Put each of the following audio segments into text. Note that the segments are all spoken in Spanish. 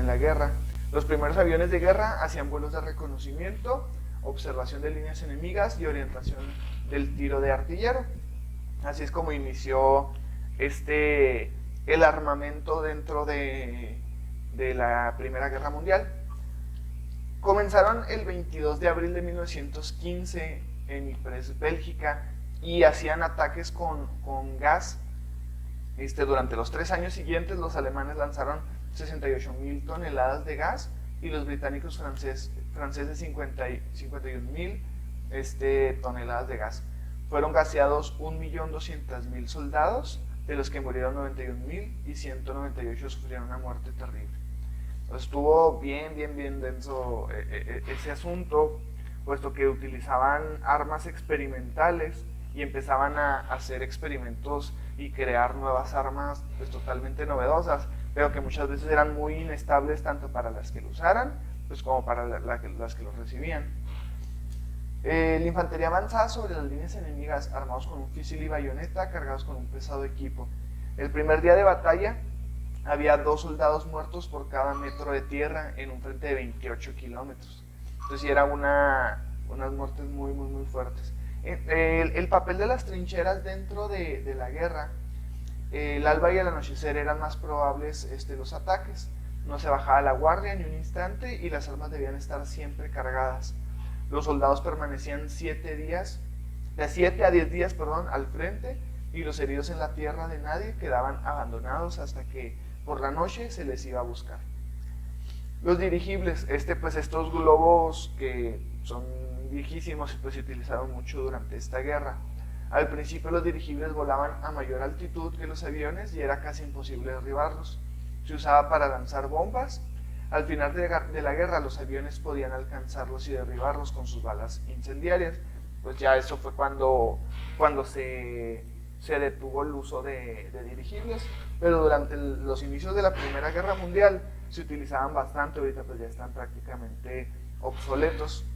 en la guerra. Los primeros aviones de guerra hacían vuelos de reconocimiento, observación de líneas enemigas y orientación del tiro de artillero. Así es como inició el armamento dentro de la Primera Guerra Mundial. Comenzaron el 22 de abril de 1915 en Ypres, Bélgica, y hacían ataques con gas. Durante los 3 años siguientes los alemanes lanzaron 68.000 toneladas de gas y los británicos franceses 51.000 toneladas de gas. Fueron gaseados 1.200.000 soldados, de los que murieron 91.000 y 198 sufrieron una muerte terrible. Entonces estuvo bien denso ese asunto, puesto que utilizaban armas experimentales y empezaban a hacer experimentos y crear nuevas armas pues totalmente novedosas, pero que muchas veces eran muy inestables tanto para las que lo usaran pues como para las que lo recibían. La infantería avanzaba sobre las líneas enemigas armados con un fusil y bayoneta, cargados con un pesado equipo. El primer día de batalla había 2 soldados muertos por cada metro de tierra en un frente de 28 kilómetros. Entonces era unas muertes muy fuertes. El papel de las trincheras dentro de la guerra, el alba y el anochecer eran más probables los ataques. No se bajaba la guardia ni un instante y las armas debían estar siempre cargadas. Los soldados permanecían de 7 a 10 días al frente, y los heridos en la tierra de nadie quedaban abandonados hasta que por la noche se les iba a buscar. Los dirigibles, pues estos globos que son viejísimos, pues se utilizaron mucho durante esta guerra. Al principio los dirigibles volaban a mayor altitud que los aviones y era casi imposible derribarlos. Se usaba para lanzar bombas. Al final de la guerra los aviones podían alcanzarlos y derribarlos con sus balas incendiarias. Pues ya eso fue cuando se detuvo el uso de dirigibles, pero durante los inicios de la Primera Guerra Mundial se utilizaban bastante, ahorita pues ya están prácticamente obsoletos.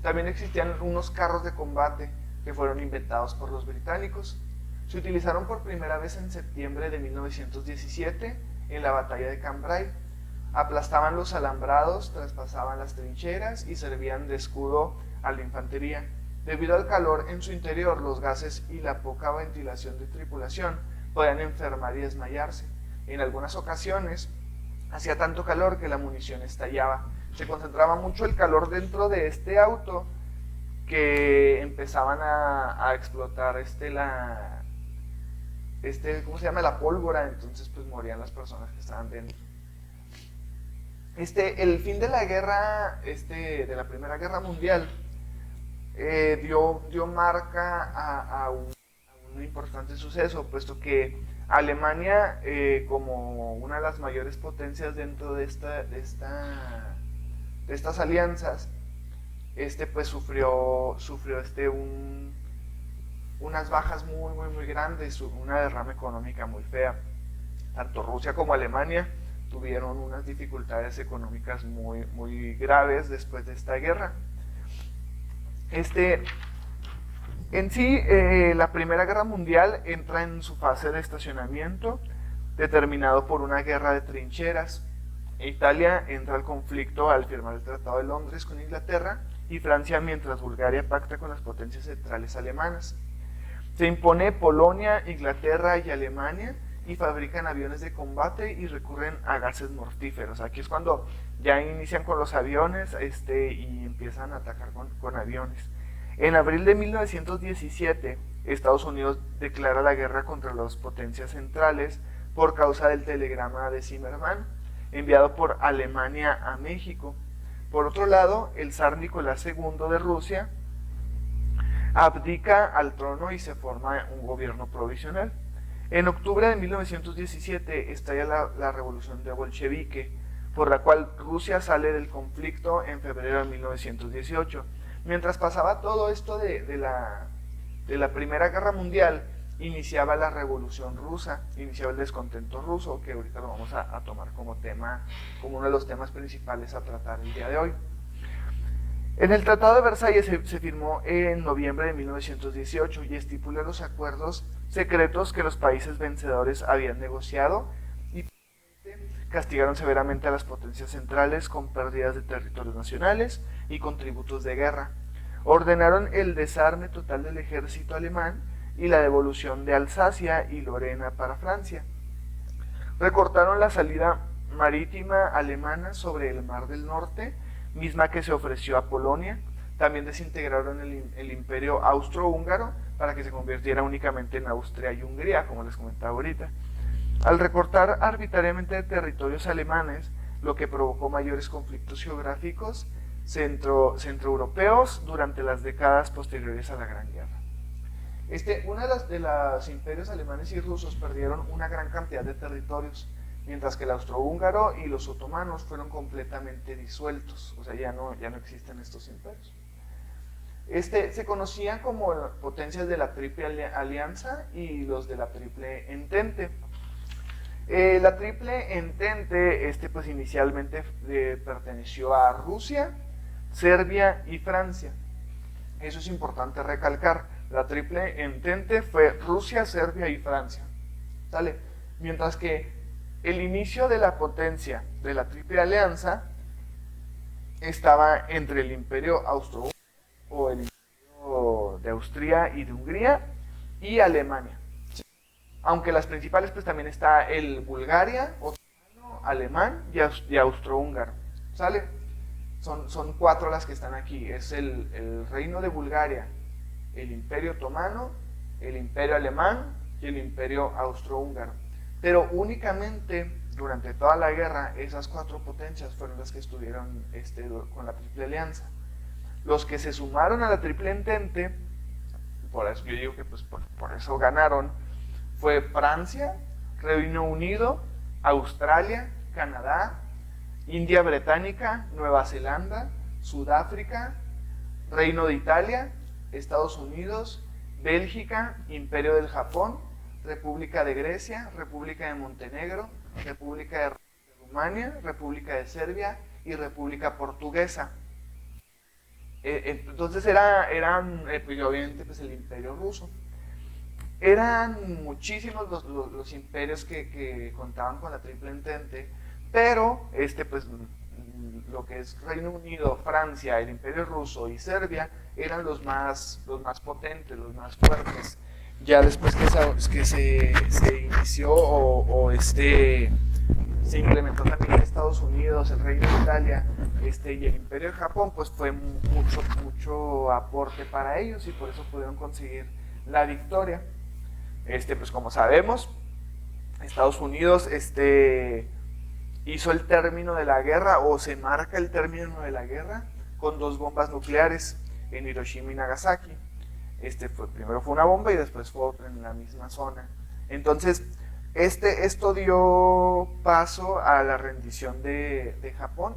También existían unos carros de combate que fueron inventados por los británicos. Se utilizaron por primera vez en septiembre de 1917 en la batalla de Cambrai. Aplastaban los alambrados, traspasaban las trincheras y servían de escudo a la infantería. Debido al calor en su interior, los gases y la poca ventilación de tripulación podían enfermar y desmayarse. En algunas ocasiones hacía tanto calor que la munición estallaba. Se concentraba mucho el calor dentro de este auto que empezaban a explotar la pólvora, entonces pues morían las personas que estaban dentro. El fin de la guerra, de la Primera Guerra Mundial, dio marca a un importante suceso, puesto que Alemania, como una de las mayores potencias dentro de estas alianzas, pues sufrió unas bajas muy grandes, una derrama económica muy fea. Tanto Rusia como Alemania tuvieron unas dificultades económicas muy graves después de esta guerra. En sí, la Primera Guerra Mundial entra en su fase de estacionamiento, determinado por una guerra de trincheras. Italia entra al conflicto al firmar el Tratado de Londres con Inglaterra, y Francia mientras Bulgaria pacta con las potencias centrales alemanas. Se impone Polonia, Inglaterra y Alemania, y fabrican aviones de combate y recurren a gases mortíferos. Aquí es cuando ya inician con los aviones y empiezan a atacar con aviones. En abril de 1917, Estados Unidos declara la guerra contra las potencias centrales por causa del telegrama de Zimmermann, enviado por Alemania a México. Por otro lado, el zar Nicolás II de Rusia abdica al trono y se forma un gobierno provisional. En octubre de 1917 estalla la revolución de bolchevique, por la cual Rusia sale del conflicto en febrero de 1918. Mientras pasaba todo esto de la Primera Guerra Mundial, iniciaba la Revolución Rusa, iniciaba el descontento ruso, que ahorita lo vamos a tomar como uno de los temas principales a tratar el día de hoy. En el Tratado de Versalles se firmó en noviembre de 1918 y estipula los acuerdos secretos que los países vencedores habían negociado y castigaron severamente a las potencias centrales con pérdidas de territorios nacionales y con tributos de guerra. Ordenaron el desarme total del ejército alemán y la devolución de Alsacia y Lorena para Francia. Recortaron la salida marítima alemana sobre el Mar del Norte, misma que se ofreció a Polonia. También desintegraron el imperio austrohúngaro para que se convirtiera únicamente en Austria y Hungría, como les comentaba ahorita. Al recortar arbitrariamente territorios alemanes, lo que provocó mayores conflictos geográficos centroeuropeos durante las décadas posteriores a la Gran Guerra. Uno de los imperios alemanes y rusos perdieron una gran cantidad de territorios, mientras que el austrohúngaro y los otomanos fueron completamente disueltos, o sea, ya no existen estos imperios. Se conocían como potencias de la Triple Alianza y los de la Triple Entente. La Triple Entente, pues inicialmente perteneció a Rusia, Serbia y Francia. Eso es importante recalcar. La Triple Entente fue Rusia, Serbia y Francia. ¿Sale? Mientras que el inicio de la potencia de la Triple Alianza estaba entre el Imperio Austrohúngaro o el Imperio de Austria y de Hungría y Alemania. Aunque las principales, pues también está el Bulgaria, otomano, alemán y austrohúngaro. ¿Sale? Son 4 las que están aquí. Es el Reino de Bulgaria, el Imperio Otomano, el Imperio Alemán y el Imperio Austrohúngaro. Pero únicamente durante toda la guerra esas 4 potencias fueron las que estuvieron con la Triple Alianza. Los que se sumaron a la Triple Entente, por eso yo digo que pues por eso ganaron, fue Francia, Reino Unido, Australia, Canadá, India Británica, Nueva Zelanda, Sudáfrica, Reino de Italia, Estados Unidos, Bélgica, Imperio del Japón, República de Grecia, República de Montenegro, República de Rumania, República de Serbia y República Portuguesa. Entonces eran pues, obviamente pues, el Imperio Ruso. Eran muchísimos los imperios que contaban con la Triple Entente, pero pues lo que es Reino Unido, Francia, el Imperio Ruso y Serbia eran los más potentes, los más fuertes. Ya después que se inició se implementó también Estados Unidos, el Reino de Italia y el Imperio de Japón, pues fue mucho aporte para ellos y por eso pudieron conseguir la victoria. Pues como sabemos, Estados Unidos hizo el término de la guerra, o se marca el término de la guerra, con 2 bombas nucleares en Hiroshima y Nagasaki. Primero fue una bomba y después fue otra en la misma zona. Entonces, esto dio paso a la rendición de Japón,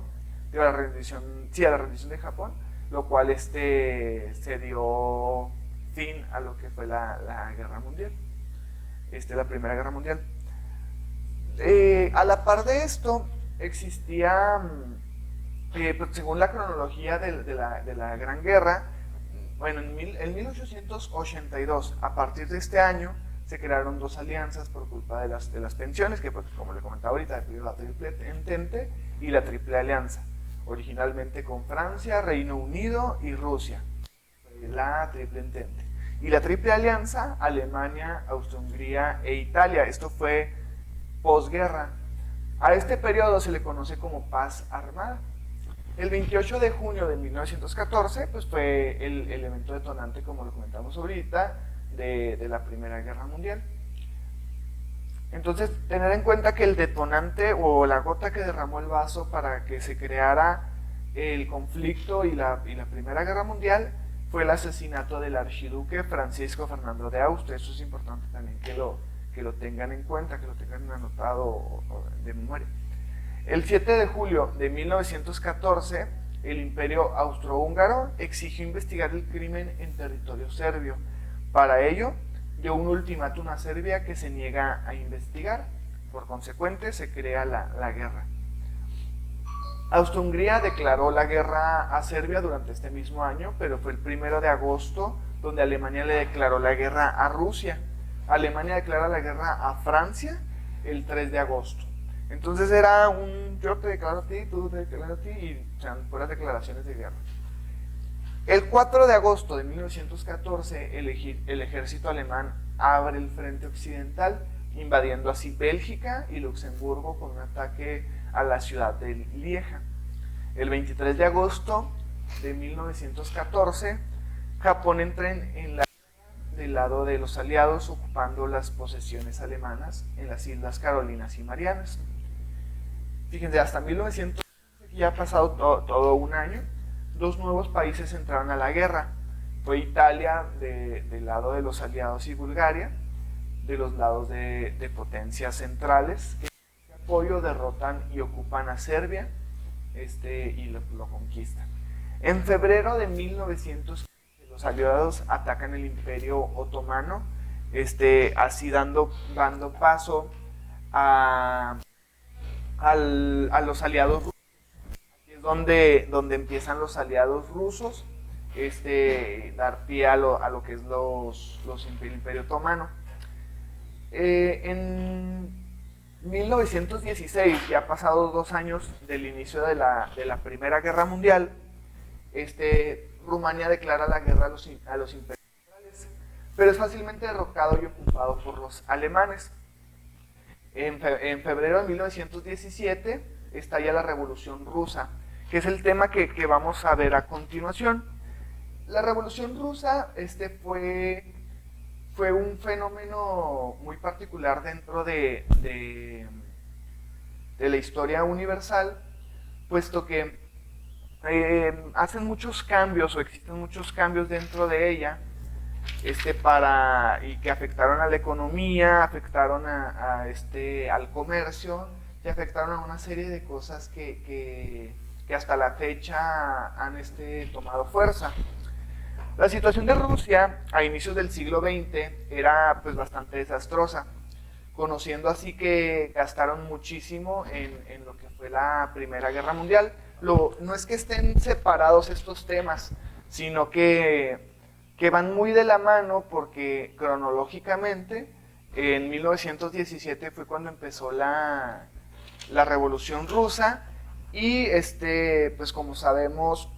a la rendición de Japón, lo cual se dio fin a lo que fue la Guerra Mundial, la Primera Guerra Mundial. A la par de esto, existía, según la cronología de la Gran Guerra, bueno, en 1882, a partir de este año, se crearon 2 alianzas por culpa de las tensiones, que pues, como le comentaba ahorita, la Triple Entente y la Triple Alianza, originalmente con Francia, Reino Unido y Rusia, la Triple Entente. Y la Triple Alianza, Alemania, Austria-Hungría e Italia. Esto fue posguerra. A este periodo se le conoce como paz armada. El 28 de junio de 1914 pues fue el evento detonante, como lo comentamos ahorita, de la Primera Guerra Mundial. Entonces, tener en cuenta que el detonante o la gota que derramó el vaso para que se creara el conflicto y la Primera Guerra Mundial fue el asesinato del archiduque Francisco Fernando de Austria. Eso es importante también que lo tengan en cuenta, que lo tengan anotado de memoria. El 7 de julio de 1914, el Imperio Austrohúngaro exigió investigar el crimen en territorio serbio. Para ello, dio un ultimátum a Serbia que se niega a investigar. Por consecuente, se crea la guerra. Austria-Hungría declaró la guerra a Serbia durante este mismo año, pero fue el 1 de agosto donde Alemania le declaró la guerra a Rusia. Alemania declara la guerra a Francia el 3 de agosto. Entonces era un yo te declaro a ti, tú te declaro a ti, y sean puras declaraciones de guerra. El 4 de agosto de 1914, el ejército alemán abre el frente occidental, invadiendo así Bélgica y Luxemburgo con un ataque a la ciudad de Lieja. El 23 de agosto de 1914, Japón entra en la del lado de los aliados, ocupando las posesiones alemanas en las Islas Carolinas y Marianas. Fíjense, hasta 1914, ya ha pasado todo un año, dos nuevos países entraron a la guerra. Fue Italia del lado de los aliados y Bulgaria, de los lados de potencias centrales, que con apoyo derrotan y ocupan a Serbia y lo conquistan. En febrero de 1915, los aliados atacan el Imperio Otomano, así dando paso a los aliados rusos. Aquí es donde empiezan los aliados rusos, dar pie a lo que es el Imperio Otomano. En 1916, ya pasados 2 años del inicio de la Primera Guerra Mundial, Rumania declara la guerra a los imperios centrales, pero es fácilmente derrotado y ocupado por los alemanes. En febrero de 1917 estalla la Revolución Rusa, que es el tema que vamos a ver a continuación. La Revolución Rusa fue un fenómeno muy particular dentro de la historia universal, puesto que hacen muchos cambios o existen muchos cambios dentro de ella, y que afectaron a la economía, afectaron al comercio y afectaron a una serie de cosas que hasta la fecha han tomado fuerza. La situación de Rusia a inicios del siglo XX era pues bastante desastrosa, conociendo así que gastaron muchísimo en lo que fue la Primera Guerra Mundial. No es que estén separados estos temas, sino que van muy de la mano, porque cronológicamente en 1917 fue cuando empezó la Revolución Rusa y pues como sabemos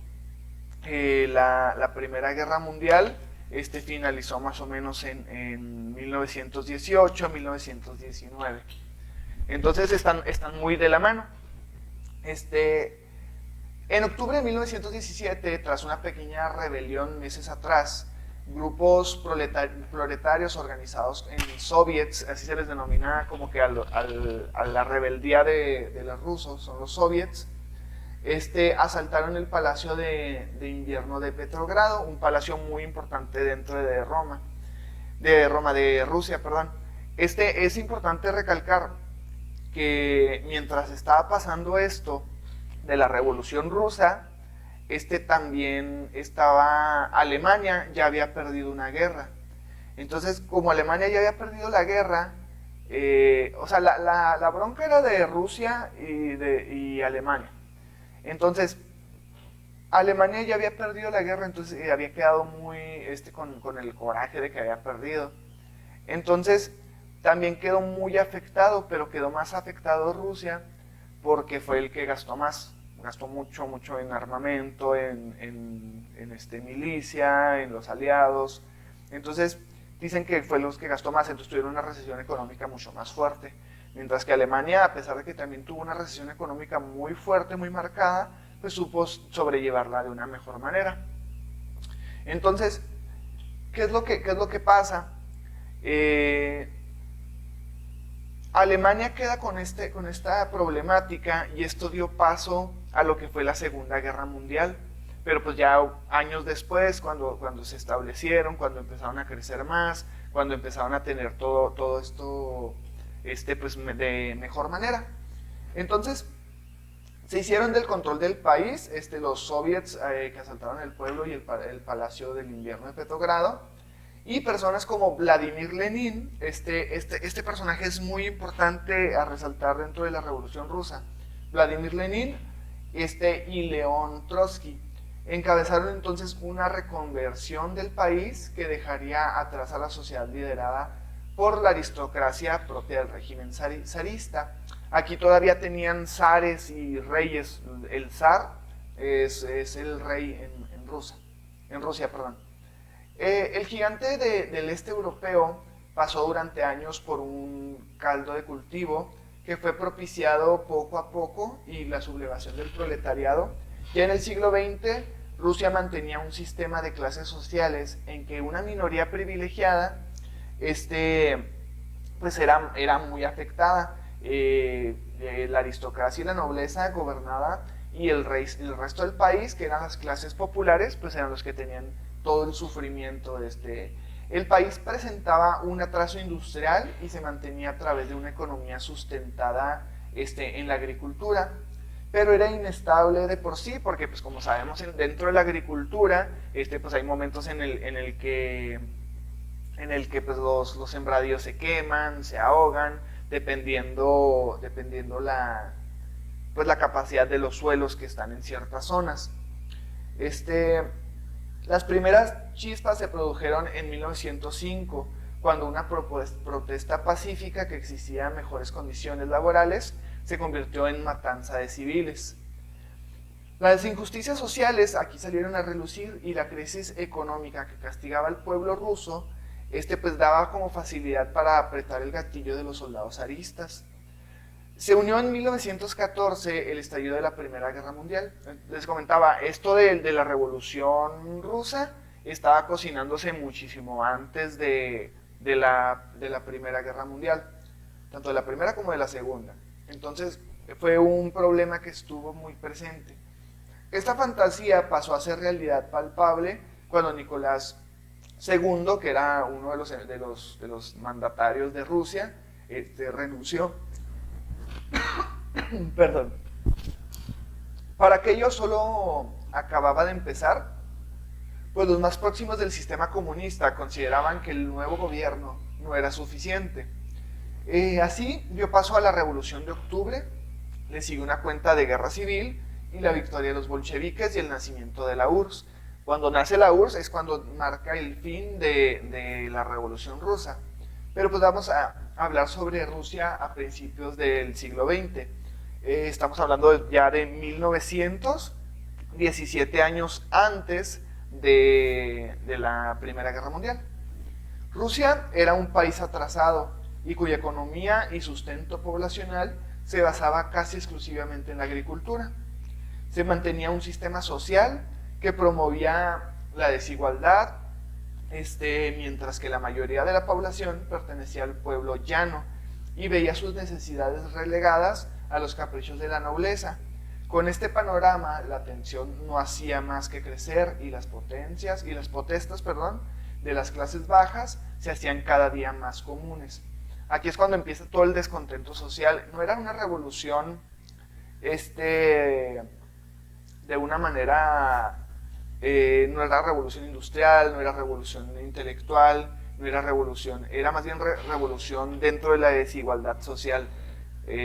la Primera Guerra Mundial finalizó más o menos en 1918, 1919. Entonces están muy de la mano. En octubre de 1917, tras una pequeña rebelión meses atrás, grupos proletarios organizados en soviets, así se les denomina como que a la rebeldía de los rusos, son los soviets, asaltaron el Palacio de Invierno de Petrogrado, un palacio muy importante dentro de Rusia, perdón. Es importante recalcar que mientras estaba pasando esto de la Revolución Rusa, también estaba Alemania, ya había perdido una guerra. Entonces, como Alemania ya había perdido la guerra, o sea, la bronca era de Rusia y Alemania. Entonces, Alemania ya había perdido la guerra, entonces había quedado muy con el coraje de que había perdido. Entonces, también quedó muy afectado, pero quedó más afectado Rusia porque fue el que gastó más. Gastó mucho en armamento, en milicia, en los aliados. Entonces, dicen que fue los que gastó más, entonces tuvieron una recesión económica mucho más fuerte. Mientras que Alemania, a pesar de que también tuvo una recesión económica muy fuerte, muy marcada, pues supo sobrellevarla de una mejor manera. Entonces, ¿qué es lo que pasa? Alemania queda con esta problemática y esto dio paso a lo que fue la Segunda Guerra Mundial. Pero pues ya años después, cuando se establecieron, cuando empezaron a crecer más, cuando empezaron a tener todo esto pues de mejor manera. Entonces, se hicieron del control del país los soviets que asaltaron el pueblo y el Palacio del Invierno de Petrogrado. Y personas como Vladimir Lenin, este personaje es muy importante a resaltar dentro de la Revolución Rusa. Vladimir Lenin y León Trotsky encabezaron entonces una reconversión del país que dejaría atrás a la sociedad liderada por la aristocracia propia del régimen zarista. Aquí todavía tenían zares y reyes. El zar es el rey en Rusia, perdón. El gigante del este europeo pasó durante años por un caldo de cultivo que fue propiciado poco a poco y la sublevación del proletariado. Ya en el siglo XX, Rusia mantenía un sistema de clases sociales en que una minoría privilegiada pues era muy afectada. La aristocracia y la nobleza gobernaba y el resto del país, que eran las clases populares, pues eran los que tenían todo el sufrimiento de El país presentaba un atraso industrial y se mantenía a través de una economía sustentada en la agricultura, pero era inestable de por sí, porque pues como sabemos dentro de la agricultura pues hay momentos en el que pues los sembradíos se queman, se ahogan, dependiendo la capacidad de los suelos que están en ciertas zonas. Las primeras chispas se produjeron en 1905, cuando una protesta pacífica que exigía mejores condiciones laborales se convirtió en matanza de civiles. Las injusticias sociales aquí salieron a relucir y la crisis económica que castigaba al pueblo ruso pues daba como facilidad para apretar el gatillo de los soldados zaristas. Se unió en 1914 el estallido de la Primera Guerra Mundial. Les comentaba, esto de la Revolución Rusa estaba cocinándose muchísimo antes de la Primera Guerra Mundial, tanto de la Primera como de la Segunda. Entonces fue un problema que estuvo muy presente. Esta fantasía pasó a ser realidad palpable cuando Nicolás II, que era uno de los mandatarios de Rusia, renunció. Perdón. Para aquello solo acababa de empezar, pues los más próximos del sistema comunista consideraban que el nuevo gobierno no era suficiente. Así dio paso a la Revolución de Octubre, le sigue una cuenta de guerra civil y la victoria de los bolcheviques y el nacimiento de la URSS. Cuando nace la URSS es cuando marca el fin de la Revolución Rusa. Pero pues vamos a hablar sobre Rusia a principios del siglo XX. Estamos hablando ya de 1900, 17 años antes de la Primera Guerra Mundial. Rusia era un país atrasado y cuya economía y sustento poblacional se basaba casi exclusivamente en la agricultura. Se mantenía un sistema social que promovía la desigualdad, mientras que la mayoría de la población pertenecía al pueblo llano y veía sus necesidades relegadas a los caprichos de la nobleza. Con este panorama, la tensión no hacía más que crecer y las protestas, de las clases bajas se hacían cada día más comunes. Aquí es cuando empieza todo el descontento social. No era una revolución de una manera, no era revolución industrial, no era revolución intelectual, no era revolución, era más bien revolución dentro de la desigualdad social.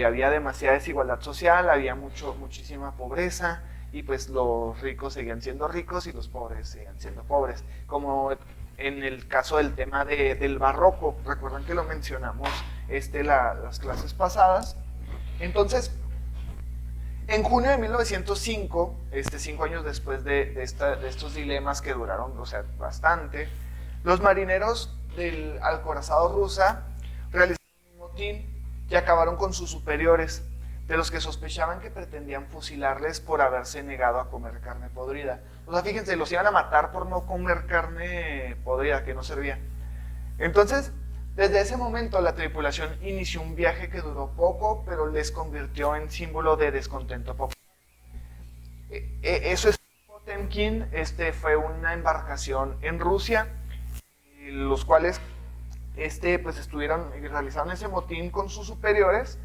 Había demasiada desigualdad social, había muchísima pobreza y pues los ricos seguían siendo ricos y los pobres seguían siendo pobres. Como en el caso del tema del barroco, recuerdan que lo mencionamos las clases pasadas. Entonces, en junio de 1905, 5 años después de estos dilemas que duraron, o sea, bastante, los marineros del acorazado rusa realizaron un motín y acabaron con sus superiores, de los que sospechaban que pretendían fusilarles por haberse negado a comer carne podrida. O sea, fíjense, los iban a matar por no comer carne podrida, que no servía. Entonces, desde ese momento la tripulación inició un viaje que duró poco, pero les convirtió en símbolo de descontento popular. Eso es Potemkin, fue una embarcación en Rusia, los cuales pues realizaron ese motín con sus superiores,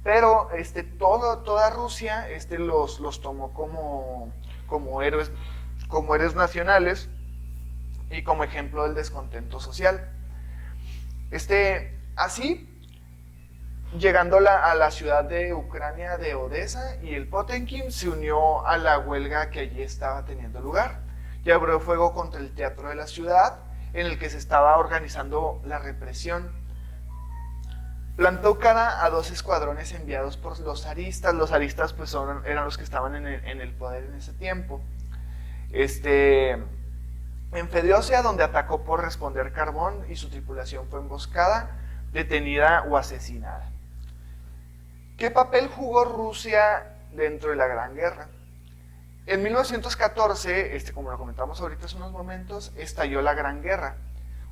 pero toda Rusia los tomó como héroes nacionales y como ejemplo del descontento social. Así, llegando a la ciudad de Ucrania de Odessa, y el Potemkin se unió a la huelga que allí estaba teniendo lugar y abrió fuego contra el teatro de la ciudad en el que se estaba organizando la represión. Plantó cara a dos escuadrones enviados por los zaristas. Los zaristas pues eran los que estaban en el poder en ese tiempo. En Feodosia, donde atacó por responder carbón, y su tripulación fue emboscada, detenida o asesinada. ¿Qué papel jugó Rusia dentro de la Gran Guerra? En 1914, como lo comentamos ahorita hace unos momentos, estalló la Gran Guerra.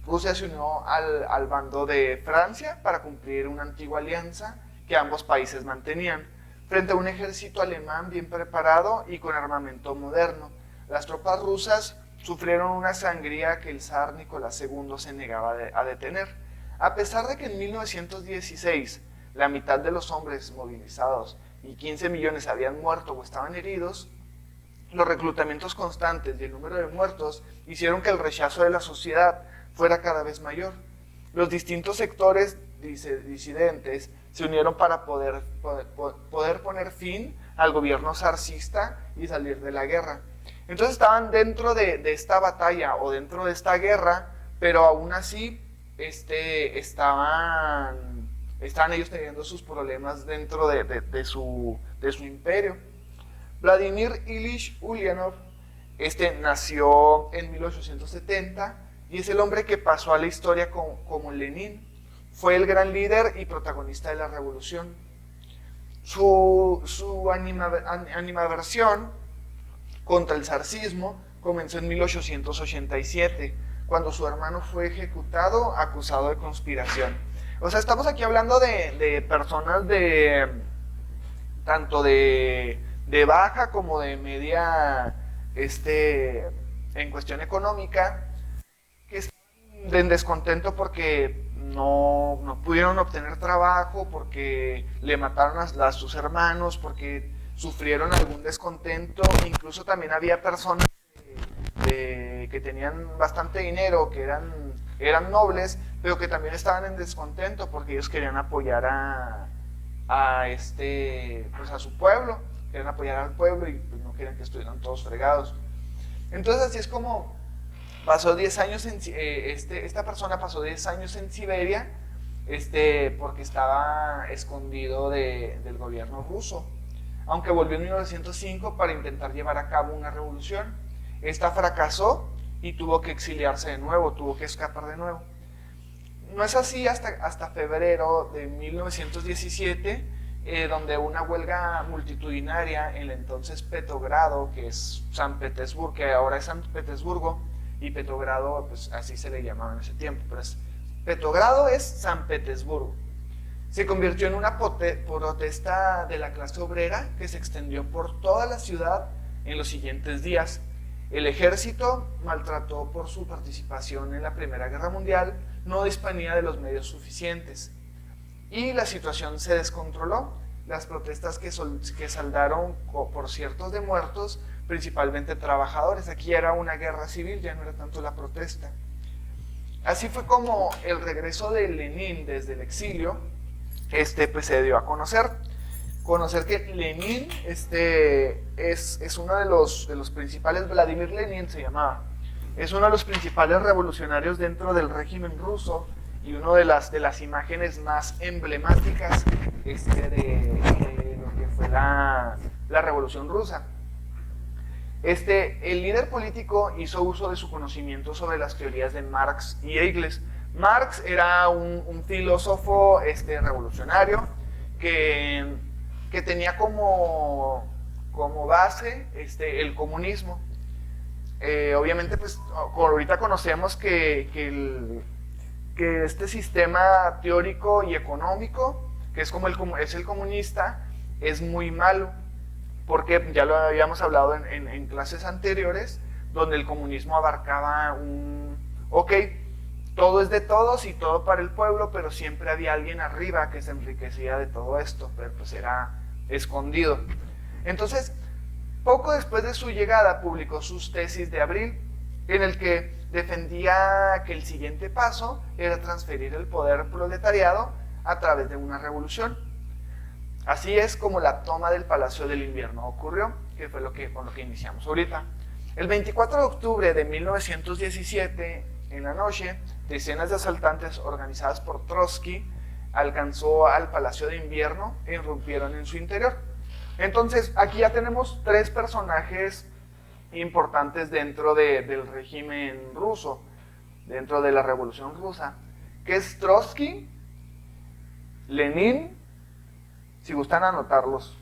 Rusia se unió al bando de Francia para cumplir una antigua alianza que ambos países mantenían, frente a un ejército alemán bien preparado y con armamento moderno. Las tropas rusas sufrieron una sangría que el zar Nicolás II se negaba a detener. A pesar de que en 1916 la mitad de los hombres movilizados y 15 millones habían muerto o estaban heridos, los reclutamientos constantes y el número de muertos hicieron que el rechazo de la sociedad fuera cada vez mayor. Los distintos sectores disidentes se unieron para poder poner fin al gobierno zarcista y salir de la guerra. Entonces estaban dentro de esta batalla o dentro de esta guerra, pero aún así estaban ellos teniendo sus problemas dentro de su imperio. Vladimir Ilich Ulyanov nació en 1870 y es el hombre que pasó a la historia como Lenin. Fue el gran líder y protagonista de la revolución. Su animadversión contra el zarcismo comenzó en 1887, cuando su hermano fue ejecutado acusado de conspiración. O sea, estamos aquí hablando de personas tanto de baja como de media, en cuestión económica, que están en descontento porque no pudieron obtener trabajo, porque le mataron a sus hermanos, porque sufrieron algún descontento. Incluso también había personas que tenían bastante dinero, que eran nobles, pero que también estaban en descontento porque ellos querían apoyar pues a su pueblo, querían apoyar al pueblo y pues no querían que estuvieran todos fregados. Entonces así es como pasó 10 años esta persona pasó 10 años en Siberia, porque estaba escondido del gobierno ruso, aunque volvió en 1905 para intentar llevar a cabo una revolución. Esta fracasó y tuvo que exiliarse de nuevo, tuvo que escapar de nuevo. No es así hasta febrero de 1917, donde una huelga multitudinaria en el entonces Petrogrado, que es San Petersburgo, que ahora es San Petersburgo, y Petrogrado, pues así se le llamaba en ese tiempo, pero Petrogrado es San Petersburgo. Se convirtió en una protesta de la clase obrera que se extendió por toda la ciudad en los siguientes días. El ejército, maltrató por su participación en la Primera Guerra Mundial, no disponía de los medios suficientes y la situación se descontroló. Las protestas que saldaron por cientos de muertos, principalmente trabajadores. Aquí era una guerra civil, ya no era tanto la protesta. Así fue como el regreso de Lenin desde el exilio pues se dio a conocer que Lenin es uno de los principales. Vladimir Lenin se llamaba, es uno de los principales revolucionarios dentro del régimen ruso y una de las imágenes más emblemáticas de lo que fue la revolución rusa. El líder político hizo uso de su conocimiento sobre las teorías de Marx y Engels. Marx era un filósofo revolucionario que tenía como base el comunismo. Obviamente, pues ahorita conocemos que este sistema teórico y económico, que es como es el comunista, es muy malo, porque ya lo habíamos hablado en clases anteriores, donde el comunismo abarcaba todo es de todos y todo para el pueblo, pero siempre había alguien arriba que se enriquecía de todo esto, pero pues era escondido. Entonces, poco después de su llegada, publicó sus tesis de abril, en el que defendía que el siguiente paso era transferir el poder proletariado a través de una revolución. Así es como la toma del Palacio del Invierno ocurrió, que fue con lo que iniciamos ahorita. El 24 de octubre de 1917, en la noche, decenas de asaltantes organizadas por Trotsky alcanzó al Palacio de Invierno e irrumpieron en su interior. Entonces, aquí ya tenemos tres personajes importantes dentro del régimen ruso, dentro de la Revolución Rusa, que es Trotsky, Lenin, si gustan anotarlos,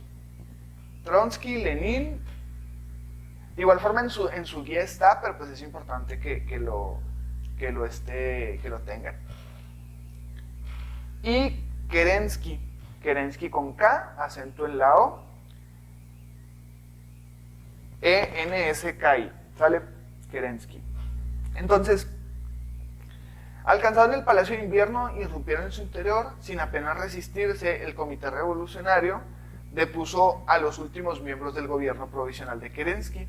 Trotsky, Lenin, de igual forma en su guía está, pero pues es importante que lo tengan. Y Kerensky, Kerensky con K, acento en la O, E-N-S-K-I, ¿sale? Kerensky. Entonces, alcanzaron el Palacio de Invierno, irrumpieron en su interior, sin apenas resistirse, el Comité Revolucionario depuso a los últimos miembros del gobierno provisional de Kerensky,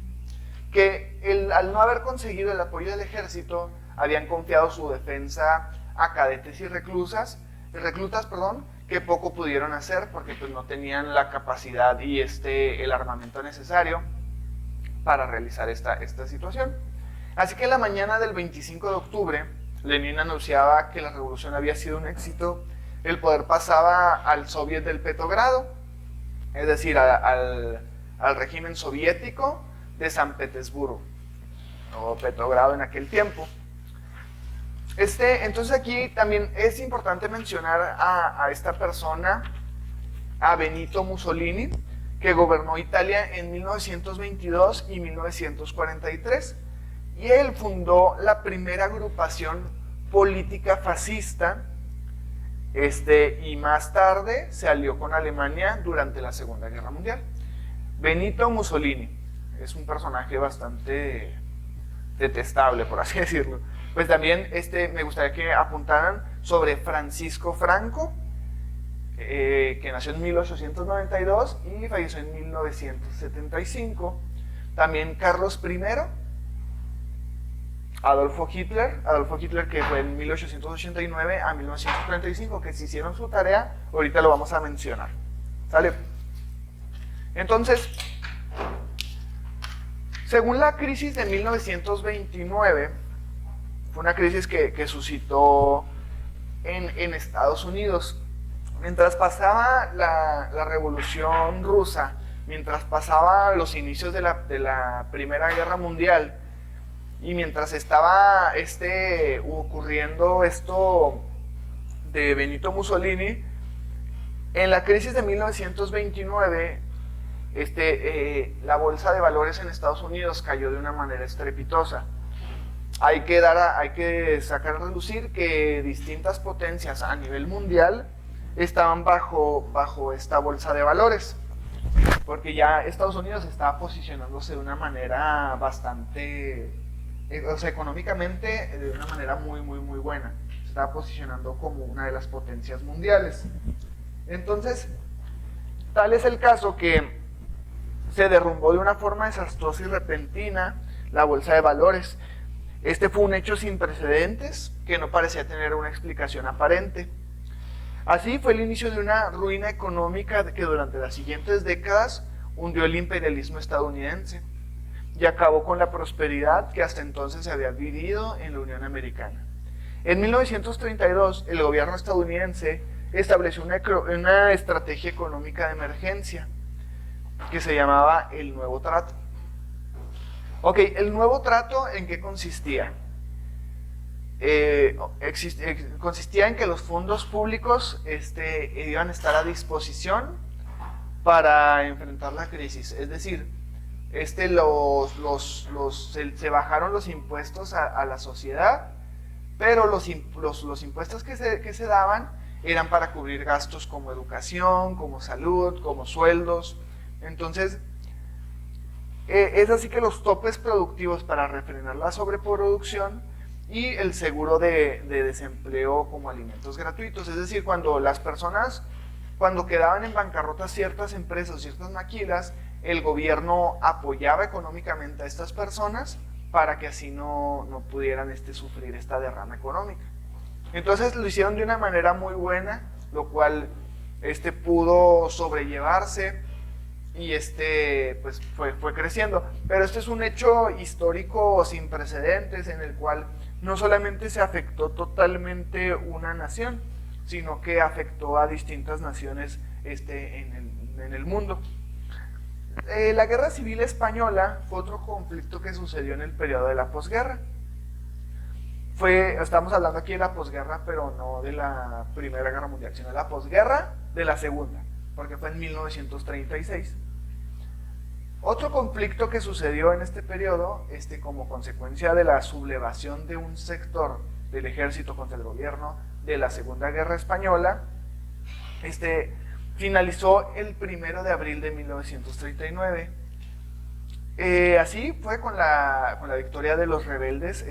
que al no haber conseguido el apoyo del ejército, habían confiado su defensa a cadetes y reclutas, que poco pudieron hacer porque pues, no tenían la capacidad y el armamento necesario para realizar esta situación. Así que en la mañana del 25 de octubre, Lenin anunciaba que la revolución había sido un éxito, el poder pasaba al Soviet del Petrogrado, es decir, al régimen soviético de San Petersburgo, o Petrogrado en aquel tiempo. Entonces aquí también es importante mencionar a esta persona, a Benito Mussolini, que gobernó Italia en 1922 y 1943, y él fundó la primera agrupación política fascista, y más tarde se alió con Alemania durante la Segunda Guerra Mundial. Benito Mussolini es un personaje bastante detestable, por así decirlo. Pues también me gustaría que apuntaran sobre Francisco Franco, que nació en 1892 y falleció en 1975. También Carlos I, Adolfo Hitler que fue en 1889 a 1935, que si hicieron su tarea, ahorita lo vamos a mencionar. ¿Sale? Entonces, según la crisis de 1929, fue una crisis que suscitó en Estados Unidos. Mientras pasaba la Revolución Rusa, mientras pasaba los inicios de la Primera Guerra Mundial, y mientras estaba ocurriendo esto de Benito Mussolini, en la crisis de 1929, la bolsa de valores en Estados Unidos cayó de una manera estrepitosa. Hay que sacar a relucir que distintas potencias a nivel mundial estaban bajo esta bolsa de valores, porque ya Estados Unidos estaba posicionándose de una manera bastante, económicamente de una manera muy buena. Se estaba posicionando como una de las potencias mundiales. Entonces, tal es el caso que se derrumbó de una forma desastrosa y repentina la bolsa de valores. Este fue un hecho sin precedentes que no parecía tener una explicación aparente. Así fue el inicio de una ruina económica que durante las siguientes décadas hundió el imperialismo estadounidense y acabó con la prosperidad que hasta entonces se había vivido en la Unión Americana. En 1932, el gobierno estadounidense estableció una estrategia económica de emergencia que se llamaba el Nuevo Trato. Ok, el Nuevo Trato, ¿en qué consistía? Consistía en que los fondos públicos iban a estar a disposición para enfrentar la crisis. Es decir, se bajaron los impuestos a la sociedad, pero los impuestos que se daban eran para cubrir gastos como educación, como salud, como sueldos. Entonces, es así que los topes productivos para refrenar la sobreproducción y el seguro de desempleo como alimentos gratuitos. Es decir, cuando quedaban en bancarrota ciertas empresas, ciertas maquilas, el gobierno apoyaba económicamente a estas personas para que así no pudieran sufrir esta derrama económica. Entonces lo hicieron de una manera muy buena, lo cual pudo sobrellevarse y pues fue creciendo. Pero este es un hecho histórico sin precedentes en el cual no solamente se afectó totalmente una nación, sino que afectó a distintas naciones en el mundo. La Guerra Civil Española fue otro conflicto que sucedió en el periodo de la posguerra. Estamos hablando aquí de la posguerra, pero no de la Primera Guerra Mundial, sino de la posguerra de la Segunda, porque fue en 1936. Otro conflicto que sucedió en este periodo, como consecuencia de la sublevación de un sector del ejército contra el gobierno de la Segunda Guerra Española, finalizó el 1 de abril de 1939. Así fue con la victoria de los rebeldes,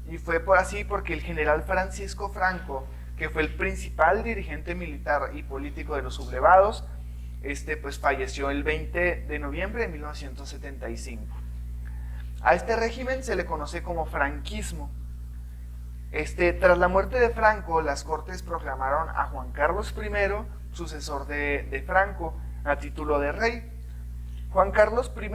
y fue porque el general Francisco Franco, que fue el principal dirigente militar y político de los sublevados, pues falleció el 20 de noviembre de 1975. A este régimen se le conoce como franquismo. Tras la muerte de Franco, las Cortes proclamaron a Juan Carlos I, sucesor de Franco, a título de rey. Juan Carlos I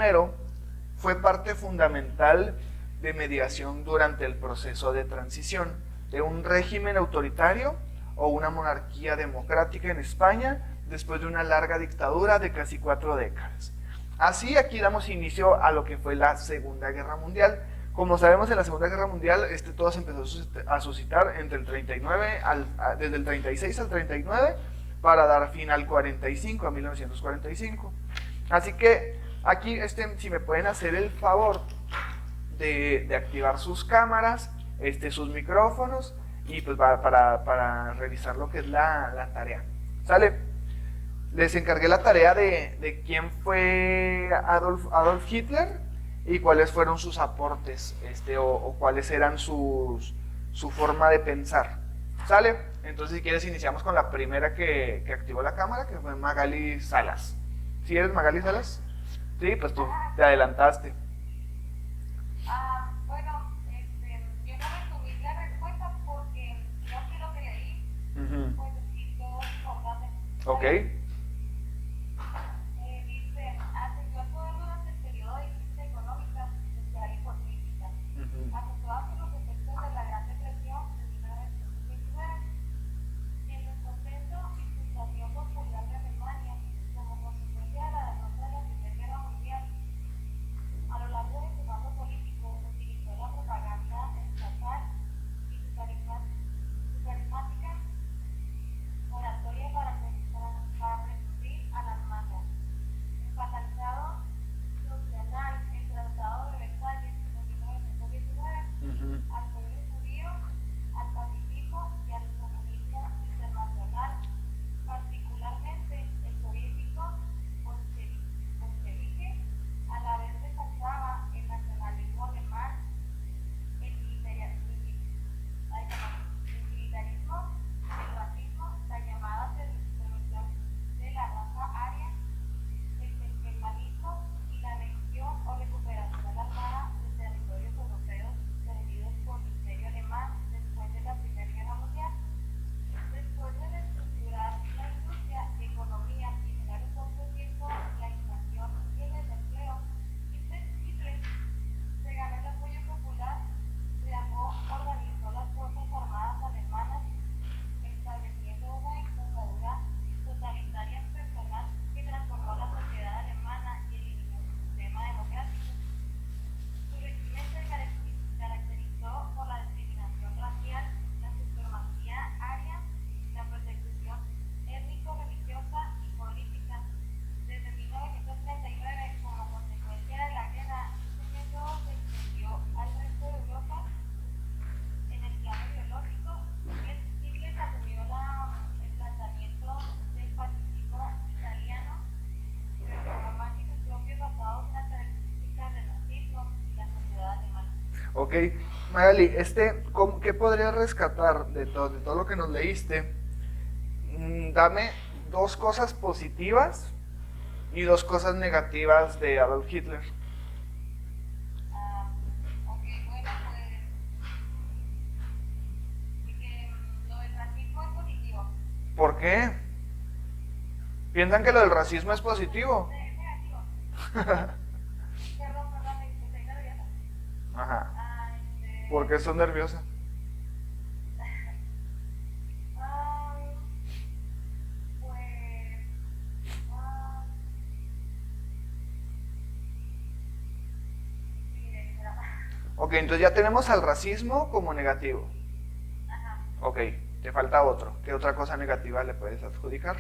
fue parte fundamental de mediación durante el proceso de transición de un régimen autoritario o una monarquía democrática en España después de una larga dictadura de casi 4 décadas. Así, aquí damos inicio a lo que fue la Segunda Guerra Mundial. Como sabemos, en la Segunda Guerra Mundial todo se empezó a suscitar entre el 39 desde el 36 al 39 para dar fin al 45, a 1945. Así que aquí, si me pueden hacer el favor de activar sus cámaras, sus micrófonos, y pues para revisar lo que es la tarea. ¿Sale? Les encargué la tarea de quién fue Adolf Hitler y cuáles fueron sus aportes, o cuáles eran su forma de pensar. ¿Sale? Entonces, si quieres, iniciamos con la primera que activó la cámara, que fue Magali Salas. ¿Sí eres Magali Salas? Sí, pues tú te adelantaste. Bueno, yo no resumí la respuesta porque no quiero que leí, pues sí, todo es importante. Ok. Dice, acentuó el poder durante el periodo de crisis económica, social y política. Afectó hacia los efectos de la Gran Depresión de 1929. En el contexto instantáneo popular de Alemania, como consecuencia de la derrota de la Primera Guerra Mundial, a lo largo de su mando político utilizó la propaganda estatal y su carismática oratoria para reclutar a las masas. Fatalizado funcional el Tratado de Versalles de 1919 al pueblo judío, al pacifismo y al comunismo internacional, particularmente el soviético bolchevique, a la vez resaltaba el nacionalismo alemán, el militarismo, el racismo, la llamada seducción de la raza aria, el humanismo y la región o recuperación armada de territorios europeos perdidos por el Imperio Alemán después de la Primera Guerra Mundial. Después de reestructurar la industria y economía y generar en poco tiempo la inflación y el desempleo, Hitler se ganó el apoyo popular, organizó las fuerzas armadas alemanas, estableciendo una dictadura totalitaria personal que transformó la sociedad alemana y eliminó el sistema democrático. Su régimen se caracterizó por la discriminación racial, la supremacía aria, la persecución étnico-religiosa y política. Desde 1939, como consecuencia de la guerra, este método se extendió al resto de Europa. En el plano ideológico, Hitler asumió el planteamiento del pacifismo italiano, pero más que sus propios basados en las características del nazismo y la sociedad alemana. Ok, Magali, ¿qué podrías rescatar de todo lo que nos leíste? Dame 2 cosas positivas y 2 cosas negativas de Adolf Hitler. Ok, bueno, pues que lo del racismo es positivo. ¿Por qué? ¿Piensan que lo del racismo es positivo? Es negativo. Perdón, estoy nerviosa. Ajá. ¿Por qué estás nerviosa? Ok, entonces ya tenemos al racismo como negativo. Ajá. Ok, te falta otro. ¿Qué otra cosa negativa le puedes adjudicar?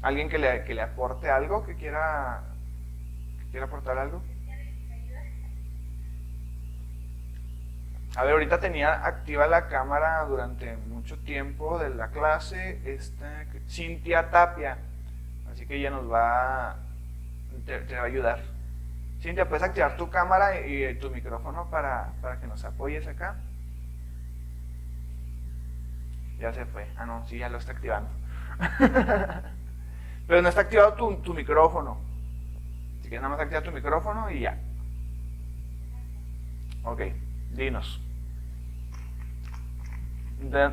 ¿Alguien que le aporte algo, que quiera aportar algo? A ver, ahorita tenía activa la cámara durante mucho tiempo de la clase Cintia Tapia, así que ella te va a ayudar. Cintia, ¿puedes activar tu cámara y tu micrófono para que nos apoyes acá? Ya se fue. Ah, no, sí, ya lo está activando. Pero no está activado tu micrófono. Así que nada más activa tu micrófono y ya. Ok, dinos.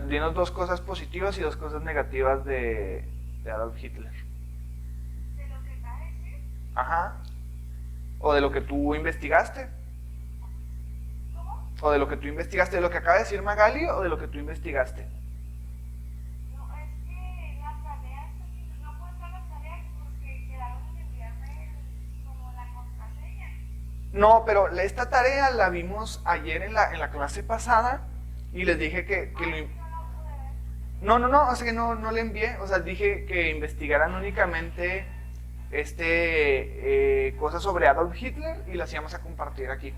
Dinos dos cosas positivas y dos cosas negativas de Adolf Hitler. De lo que acaba de decir, Ajá. O de lo que tú investigaste. ¿cómo? O de lo que tú investigaste. ¿De lo que acaba de decir Magali o de lo que tú investigaste? No, es que las tareas, no puedo entrar a las tareas porque quedaron en enviarme como la contraseña. No, pero esta tarea la vimos ayer en la clase pasada y les dije que No la pude ver. no, o sea que no le envié, o sea, dije que investigaran únicamente cosas sobre Adolf Hitler y las íbamos a compartir aquí.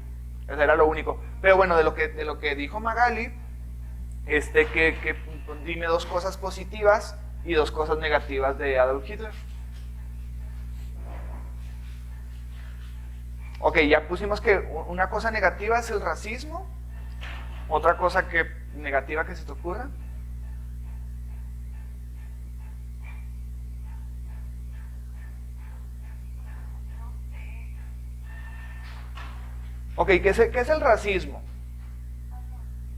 Eso era lo único. Pero bueno, de lo que dijo Magali, dime dos cosas positivas y dos cosas negativas de Adolf Hitler. Ok, ya pusimos que una cosa negativa es el racismo. Otra cosa negativa que se te ocurra. Ok, qué es el racismo?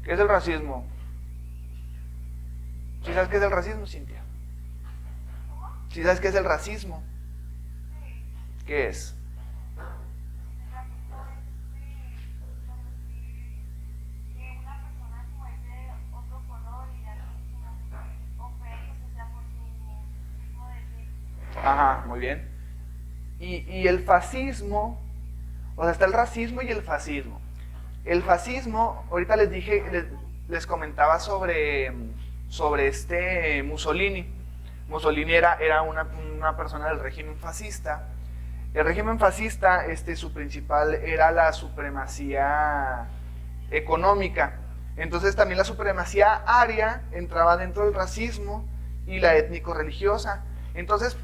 ¿Qué es el racismo? ¿Sí sabes qué es el racismo, Cintia? ¿Sí sabes qué es el racismo? ¿Qué es? Que una persona como es de otro color y así como ofende, o sea, por su tipo de piel. Ajá, muy bien. Y el fascismo, o sea, está el racismo y el fascismo. El fascismo, ahorita les comentaba sobre Mussolini. Mussolini era una persona del régimen fascista. El régimen fascista, su principal era la supremacía económica. Entonces también la supremacía aria entraba dentro del racismo y la étnico-religiosa. Entonces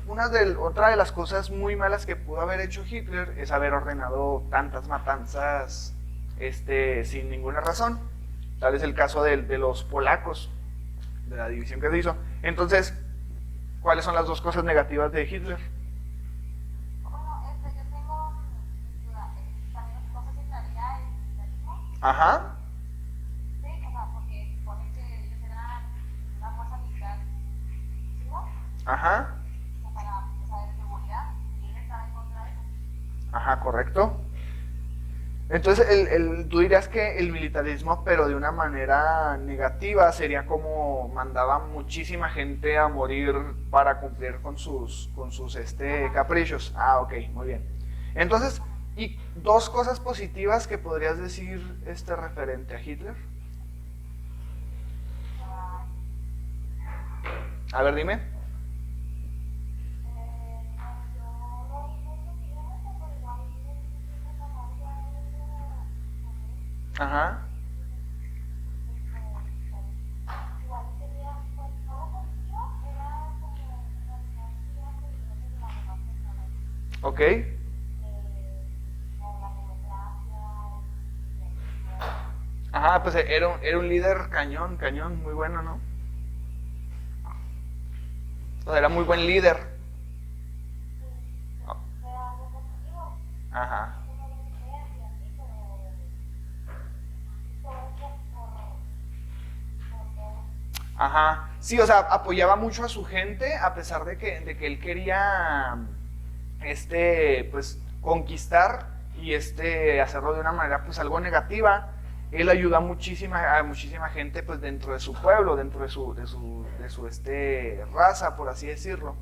otra de las cosas muy malas que pudo haber hecho Hitler es haber ordenado tantas matanzas sin ninguna razón. Tal es el caso de los polacos, de la división que se hizo. Entonces, ¿cuáles son las dos cosas negativas de Hitler? Bueno, yo tengo duda, también no sé si entraría el militarismo. Ajá, Sí, o sea, porque supone que ellos eran una fuerza militar, ¿sí, no? ajá, O sea, para, o sea, de seguridad, y él estaba en contra de eso. ajá, correcto. Entonces, tú dirías que el militarismo, pero de una manera negativa, sería como mandaba muchísima gente a morir para cumplir con sus caprichos. Ah, ok, muy bien. Entonces, ¿y dos cosas positivas que podrías decir referente a Hitler? A ver, dime. Yo lo investigué mucho, pero igual la novia Ajá, igual tenía, pues todo contigo era como una dinámica peligrosa de las demás personas, ok. como la democracia, Ajá, pues era un líder cañón, muy bueno, ¿no? O sea, era muy buen líder. era algo positivo, Ajá. como lo que sea, y así, pero todo eso por todo. Ajá, sí, o sea, apoyaba mucho a su gente a pesar de que él quería, pues, conquistar y hacerlo de una manera, pues, algo negativa. Él ayuda a muchísima gente, pues, dentro de su pueblo, dentro de su raza, por así decirlo.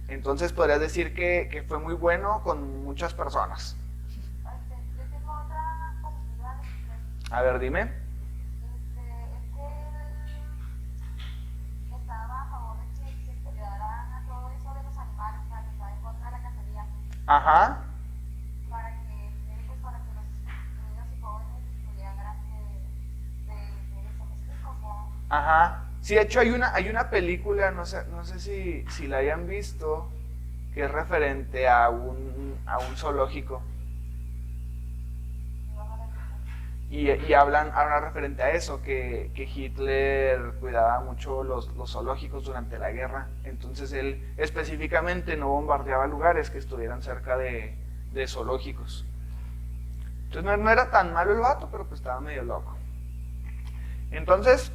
Entonces, podrías decir que fue muy bueno con muchas personas. A ver, dime. Es que él estaba a favor de que se cuidaran a todo eso de los animales, para que estaba en contra de la cacería, Ajá. para que los niños y jóvenes pudieran de eso, ¿me explico? Como, Ajá. Sí, de hecho hay una película, no sé si la hayan visto, que es referente a un zoológico. no van a ver. Y hablan referente a eso, que Hitler cuidaba mucho los zoológicos durante la guerra. Entonces él específicamente no bombardeaba lugares que estuvieran cerca de zoológicos. Entonces no era tan malo el vato, pero pues estaba medio loco. Entonces,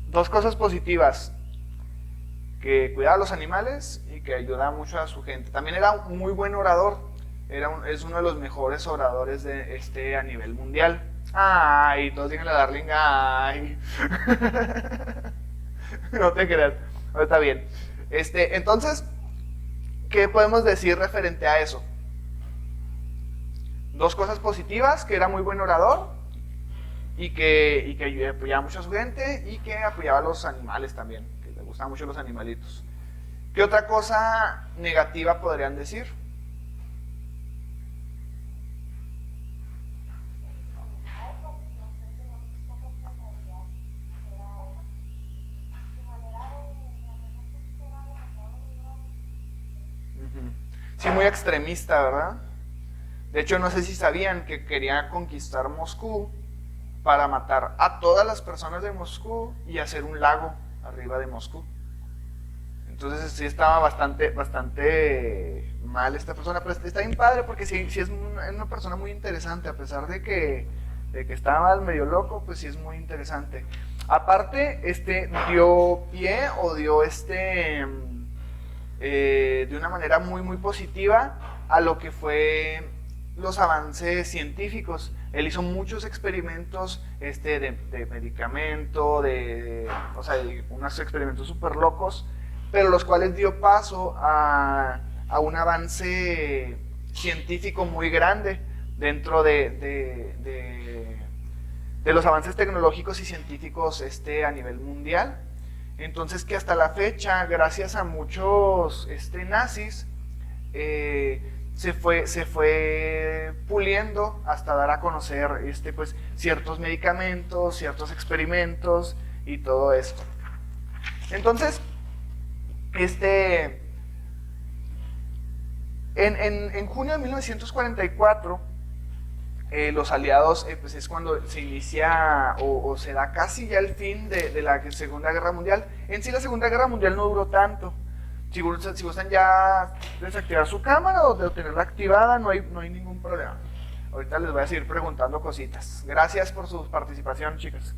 dos cosas positivas: que cuidaba a los animales y que ayudaba mucho a su gente. También era un muy buen orador. Es uno de los mejores oradores a nivel mundial. Ay, todos díganle a Darling, ay. No te creas, no, está bien. Entonces, ¿qué podemos decir referente a eso? Dos cosas positivas: que era muy buen orador y que apoyaba mucho a su gente y que apoyaba a los animales también, que le gustaban mucho los animalitos. ¿Qué otra cosa negativa podrían decir? Sí, muy extremista, ¿verdad? De hecho, no sé si sabían que quería conquistar Moscú para matar a todas las personas de Moscú y hacer un lago arriba de Moscú. Entonces sí estaba bastante mal esta persona, pero está bien padre porque sí es una persona muy interesante, a pesar de que estaba mal, medio loco, pues sí es muy interesante. Aparte, dio pie o dio de una manera muy muy positiva a lo que fue los avances científicos. Él hizo muchos experimentos de medicamento, o sea, unos experimentos súper locos, pero los cuales dio paso a un avance científico muy grande dentro de los avances tecnológicos y científicos a nivel mundial. Entonces, que hasta la fecha, gracias a muchos nazis, se fue puliendo hasta dar a conocer pues, ciertos medicamentos, ciertos experimentos y todo esto. Entonces, en junio de 1944, los aliados, pues es cuando se inicia o se da casi ya el fin de la Segunda Guerra Mundial. En sí la Segunda Guerra Mundial no duró tanto. Si gustan ya desactivar su cámara o de tenerla activada, no hay ningún problema. Ahorita les voy a seguir preguntando cositas. Gracias por su participación, chicas.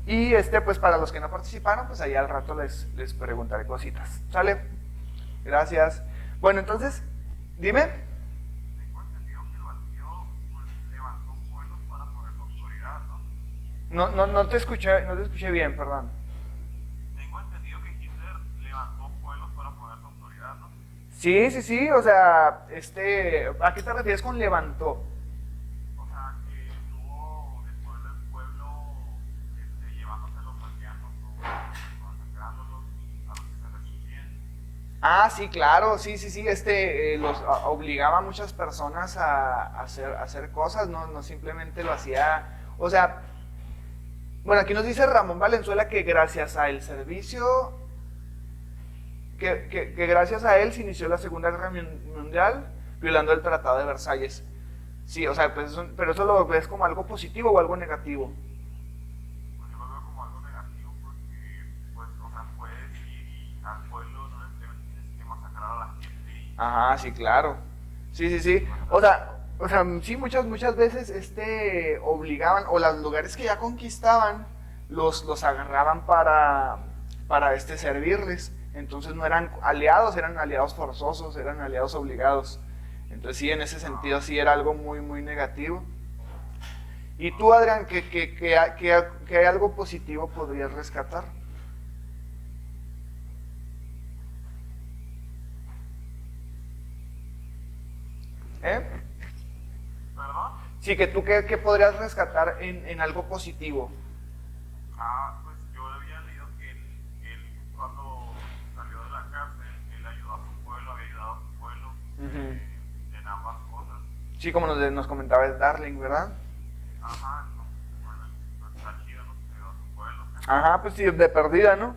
Y pues para los que no participaron, pues ahí al rato les preguntaré cositas. ¿Sale? Gracias. Bueno, entonces, dime. No te escuché bien, perdón. Tengo entendido que Hitler levantó pueblos para poner su autoridad, ¿no? Sí, o sea, ¿a qué te refieres con levantó? O sea, que estuvo después del pueblo llevándose a los aldeanos o masacrándolos a los que se resistían. Ah, sí, claro, sí, obligaba a muchas personas a hacer cosas, no simplemente lo hacía, o sea, bueno, aquí nos dice Ramón Valenzuela que gracias al servicio, que gracias a él se inició la Segunda Guerra Mundial violando el Tratado de Versalles. Sí, o sea, pues pero eso lo ves como algo positivo o algo negativo. Pues yo lo veo como algo negativo porque, pues, o sea, puedes ir y al pueblo no necesariamente tienes que masacrar a la gente y Ajá, sí, claro. Sí. O sea, sí, muchas veces obligaban, o los lugares que ya conquistaban, los agarraban para servirles. Entonces no eran aliados, eran aliados forzosos, eran aliados obligados. Entonces sí, en ese sentido sí era algo muy, muy negativo. Y tú, Adrián, ¿qué hay algo positivo podrías rescatar? ¿Eh? para Sí, que tú qué podrías rescatar en algo positivo. Pues yo había leído que él cuando salió de la cárcel, él ayudó a su pueblo, había ayudado a su pueblo en ambas cosas. Sí, como nos comentaba el Darling, ¿verdad? Ajá, no, bueno, pues está chido, ¿no? Que ayudó a su pueblo. Ajá, pues sí, de perdida, ¿no?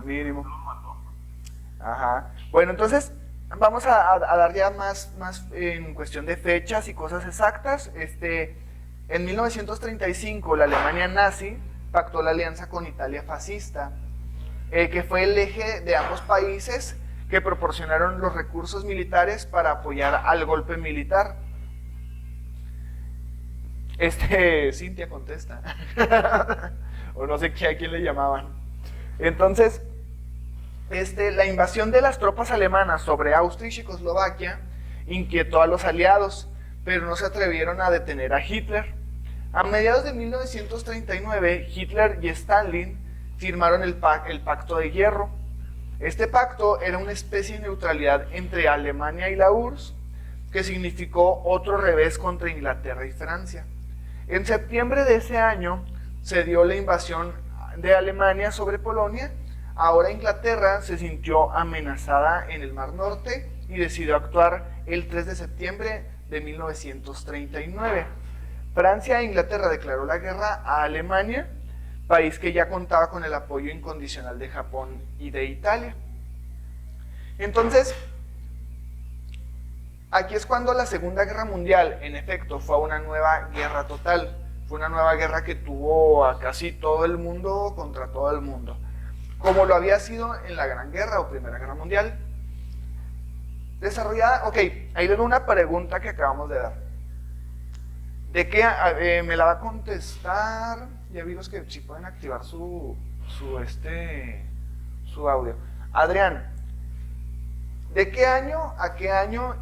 Mínimo. Los mató. Ajá. Bueno, entonces vamos a dar ya más en cuestión de fechas y cosas exactas. En 1935 la Alemania nazi pactó la alianza con Italia fascista, que fue el eje de ambos países que proporcionaron los recursos militares para apoyar al golpe militar. Cintia contesta. O no sé a quién le llamaban. Entonces, la invasión de las tropas alemanas sobre Austria y Checoslovaquia inquietó a los aliados, pero no se atrevieron a detener a Hitler. A mediados de 1939, Hitler y Stalin firmaron el Pacto de Hierro. Este pacto era una especie de neutralidad entre Alemania y la URSS, que significó otro revés contra Inglaterra y Francia. En septiembre de ese año se dio la invasión de Alemania sobre Polonia. Ahora Inglaterra se sintió amenazada en el Mar Norte y decidió actuar el 3 de septiembre de 1939. Francia e Inglaterra declaró la guerra a Alemania, país que ya contaba con el apoyo incondicional de Japón y de Italia. Entonces, aquí es cuando la Segunda Guerra Mundial, en efecto, fue una nueva guerra total. Fue una nueva guerra que tuvo a casi todo el mundo contra todo el mundo, como lo había sido en la Gran Guerra o Primera Guerra Mundial. Desarrollada, ok, ahí le doy una pregunta que acabamos de dar. ¿De qué me la va a contestar? Ya vi los que sí pueden activar su audio. Adrián, ¿de qué año a qué año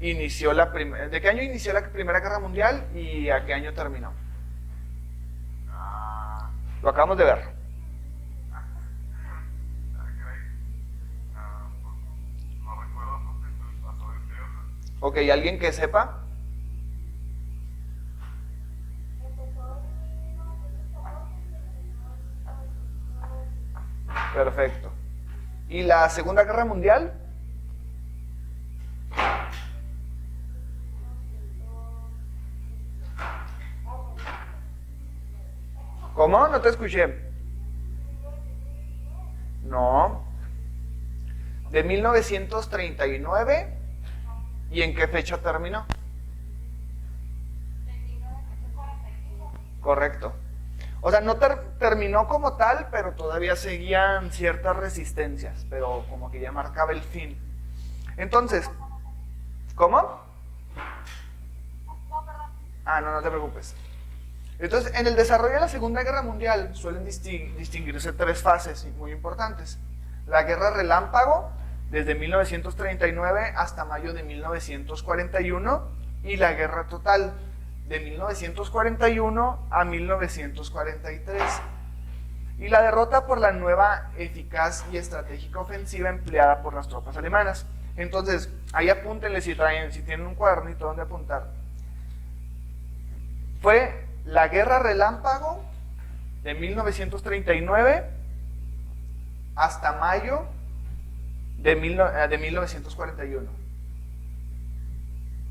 inició ¿de qué año inició la Primera Guerra Mundial y a qué año terminó? Lo acabamos de ver. No recuerdo porque se me pasó de feo. Ok, ¿alguien que sepa? Perfecto. ¿Y la Segunda Guerra Mundial? ¿Cómo? No te escuché. No. De 1939. ¿Y en qué fecha terminó? Correcto. O sea, no terminó como tal, pero todavía seguían ciertas resistencias, pero como que ya marcaba el fin. Entonces, ¿cómo? No te preocupes. Entonces, en el desarrollo de la Segunda Guerra Mundial suelen distinguirse tres fases muy importantes. La Guerra Relámpago, desde 1939 hasta mayo de 1941, y la Guerra Total, de 1941 a 1943. Y la derrota por la nueva, eficaz y estratégica ofensiva empleada por las tropas alemanas. Entonces, ahí apúntenle si tienen un cuadernito donde apuntar. Fue la Guerra Relámpago de 1939 hasta mayo de 1941.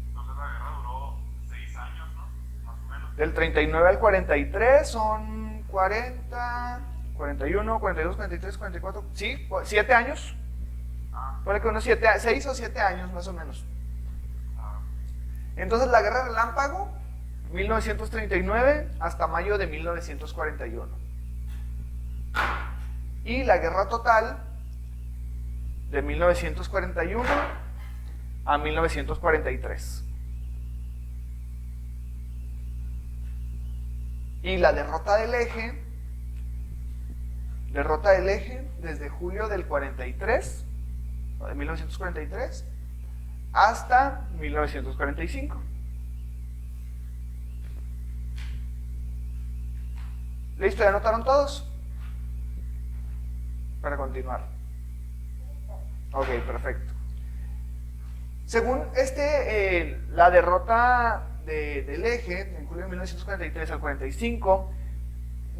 Entonces la guerra duró 6 años, ¿no? Más o menos. Del 39 al 43 son 40, 41, 42, 43, 44, sí, 7 años. Pone que unos 6 o 7 años más o menos. Entonces la Guerra Relámpago, 1939 hasta mayo de 1941. Y la Guerra Total, de 1941 a 1943. Y la derrota del eje desde julio del 43, de 1943, hasta 1945. ¿Listo? ¿Ya anotaron todos? Para continuar. Ok, perfecto. Según la derrota del eje, en julio de 1943 al 45,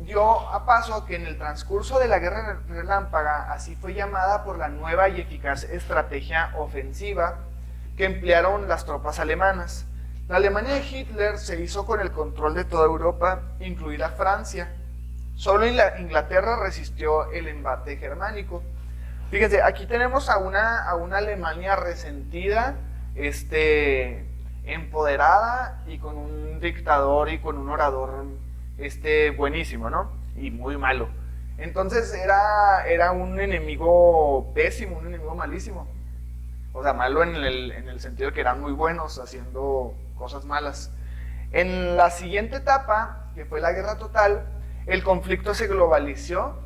dio a paso que en el transcurso de la Guerra Relámpaga, así fue llamada por la nueva y eficaz estrategia ofensiva que emplearon las tropas alemanas. La Alemania de Hitler se hizo con el control de toda Europa, incluida Francia. Solo Inglaterra resistió el embate germánico. Fíjense, aquí tenemos a una Alemania resentida, empoderada y con un dictador y con un orador buenísimo, ¿no? Y muy malo. Entonces era un enemigo pésimo, un enemigo malísimo. O sea, malo en el sentido de que eran muy buenos haciendo cosas malas. En la siguiente etapa, que fue la guerra total, el conflicto se globalizó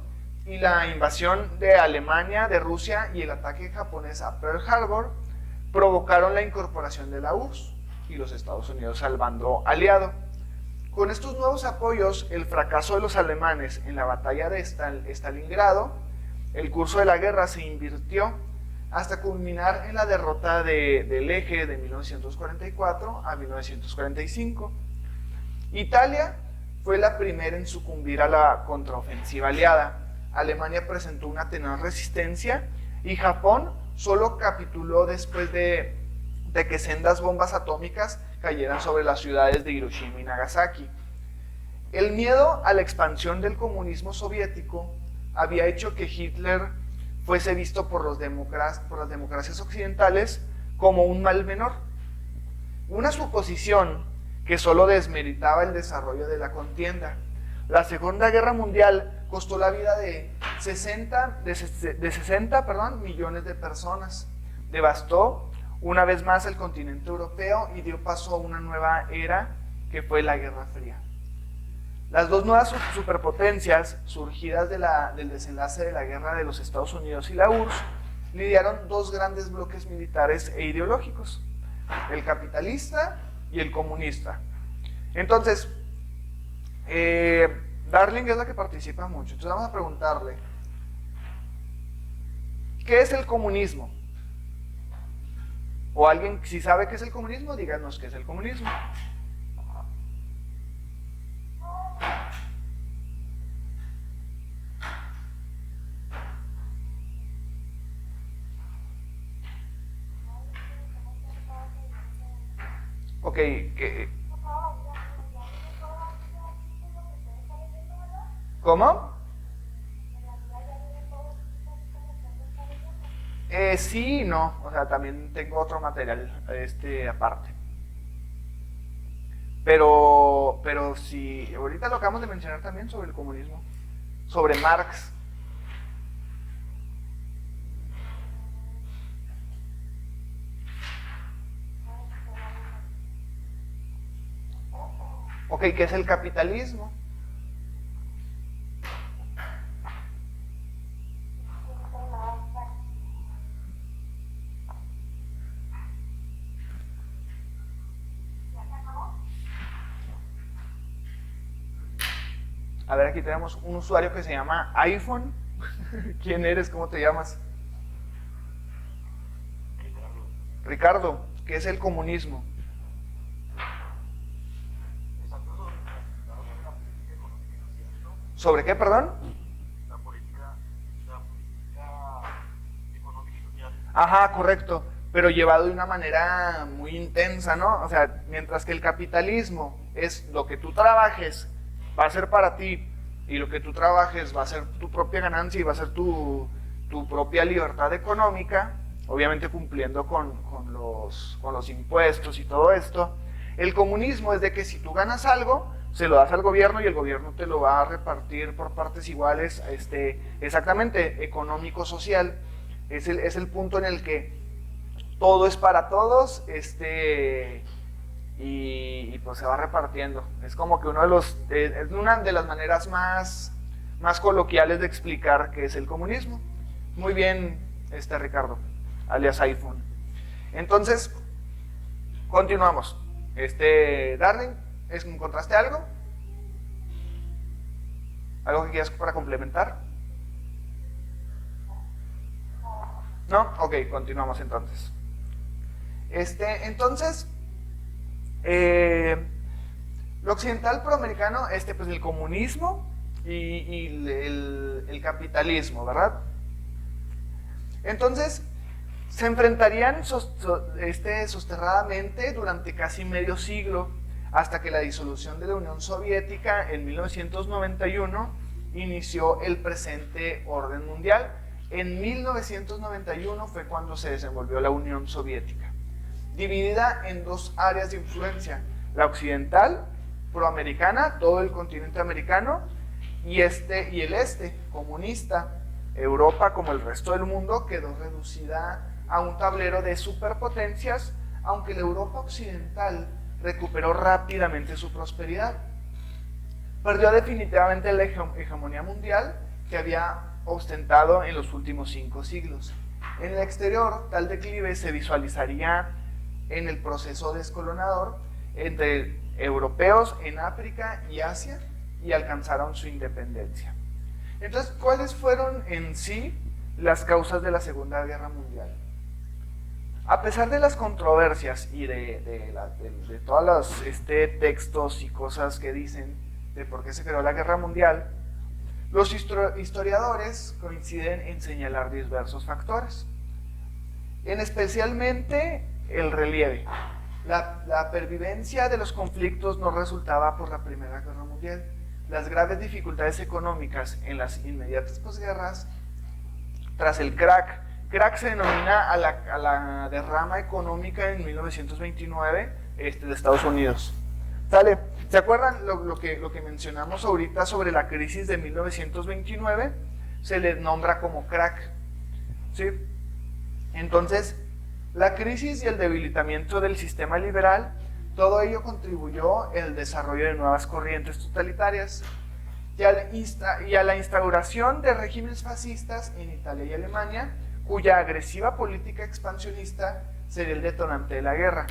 y la invasión de Alemania, de Rusia y el ataque japonés a Pearl Harbor provocaron la incorporación de la URSS y los Estados Unidos al bando aliado. Con estos nuevos apoyos, el fracaso de los alemanes en la batalla de Stalingrado, el curso de la guerra se invirtió hasta culminar en la derrota del eje de 1944 a 1945. Italia fue la primera en sucumbir a la contraofensiva aliada. Alemania presentó una tenaz resistencia y Japón solo capituló después de que sendas bombas atómicas cayeran sobre las ciudades de Hiroshima y Nagasaki. El miedo a la expansión del comunismo soviético había hecho que Hitler fuese visto por las democracias occidentales como un mal menor. Una suposición que solo desmeritaba el desarrollo de la contienda. La Segunda Guerra Mundial costó la vida de 60 millones de personas. Devastó una vez más el continente europeo y dio paso a una nueva era que fue la Guerra Fría. Las dos nuevas superpotencias, surgidas del desenlace de la guerra de los Estados Unidos y la URSS, lidiaron dos grandes bloques militares e ideológicos, el capitalista y el comunista. Entonces, Darling es la que participa mucho, entonces vamos a preguntarle, ¿qué es el comunismo? O alguien, si sabe qué es el comunismo, díganos qué es el comunismo. Ok, ¿cómo? Sí y no, o sea, también tengo otro material aparte. Pero sí, ahorita lo acabamos de mencionar también sobre el comunismo, sobre Marx. Ok, ¿qué es el capitalismo? A ver, aquí tenemos un usuario que se llama iPhone. ¿Quién eres? ¿Cómo te llamas? Ricardo, ¿qué es el comunismo? ¿Sobre qué, perdón? La política económica y social. Ajá, correcto, pero llevado de una manera muy intensa, ¿no? O sea, mientras que el capitalismo es lo que tú trabajes, va a ser para ti, y lo que tú trabajes va a ser tu propia ganancia y va a ser tu propia libertad económica, obviamente cumpliendo con los impuestos y todo esto. El comunismo es de que si tú ganas algo, se lo das al gobierno y el gobierno te lo va a repartir por partes iguales, exactamente, económico-social. Es el punto en el que todo es para todos, y pues se va repartiendo. Es como que es una de las maneras más coloquiales de explicar qué es el comunismo. Muy bien, Ricardo, alias iPhone. Entonces, continuamos. Darling, ¿encontraste algo? ¿Algo que quieras para complementar? ¿No? Ok, continuamos entonces. Entonces, Lo occidental proamericano, pues el comunismo y el capitalismo, ¿verdad? Entonces, se enfrentarían soterradamente durante casi medio siglo, hasta que la disolución de la Unión Soviética en 1991 inició el presente orden mundial. En 1991 fue cuando se desenvolvió la Unión Soviética, dividida en dos áreas de influencia: la occidental, proamericana, todo el continente americano, y el este, comunista. Europa, como el resto del mundo, quedó reducida a un tablero de superpotencias, aunque la Europa occidental recuperó rápidamente su prosperidad. Perdió definitivamente la hegemonía mundial que había ostentado en los últimos 5 siglos. En el exterior, tal declive se visualizaría en el proceso descolonador entre europeos en África y Asia, y alcanzaron su independencia. Entonces, ¿cuáles fueron en sí las causas de la Segunda Guerra Mundial? A pesar de las controversias y de todos los textos y cosas que dicen de por qué se creó la Guerra Mundial, los historiadores coinciden en señalar diversos factores, especialmente el relieve. La pervivencia de los conflictos no resultaba por la Primera Guerra Mundial. Las graves dificultades económicas en las inmediatas posguerras, tras el crack se denomina a la derrama económica en 1929 de Estados Unidos. ¿Sale? ¿Se acuerdan lo que mencionamos ahorita sobre la crisis de 1929? Se le nombra como crack, ¿sí? Entonces, la crisis y el debilitamiento del sistema liberal, todo ello contribuyó al desarrollo de nuevas corrientes totalitarias y a la instauración de regímenes fascistas en Italia y Alemania, cuya agresiva política expansionista sería el detonante de la guerra.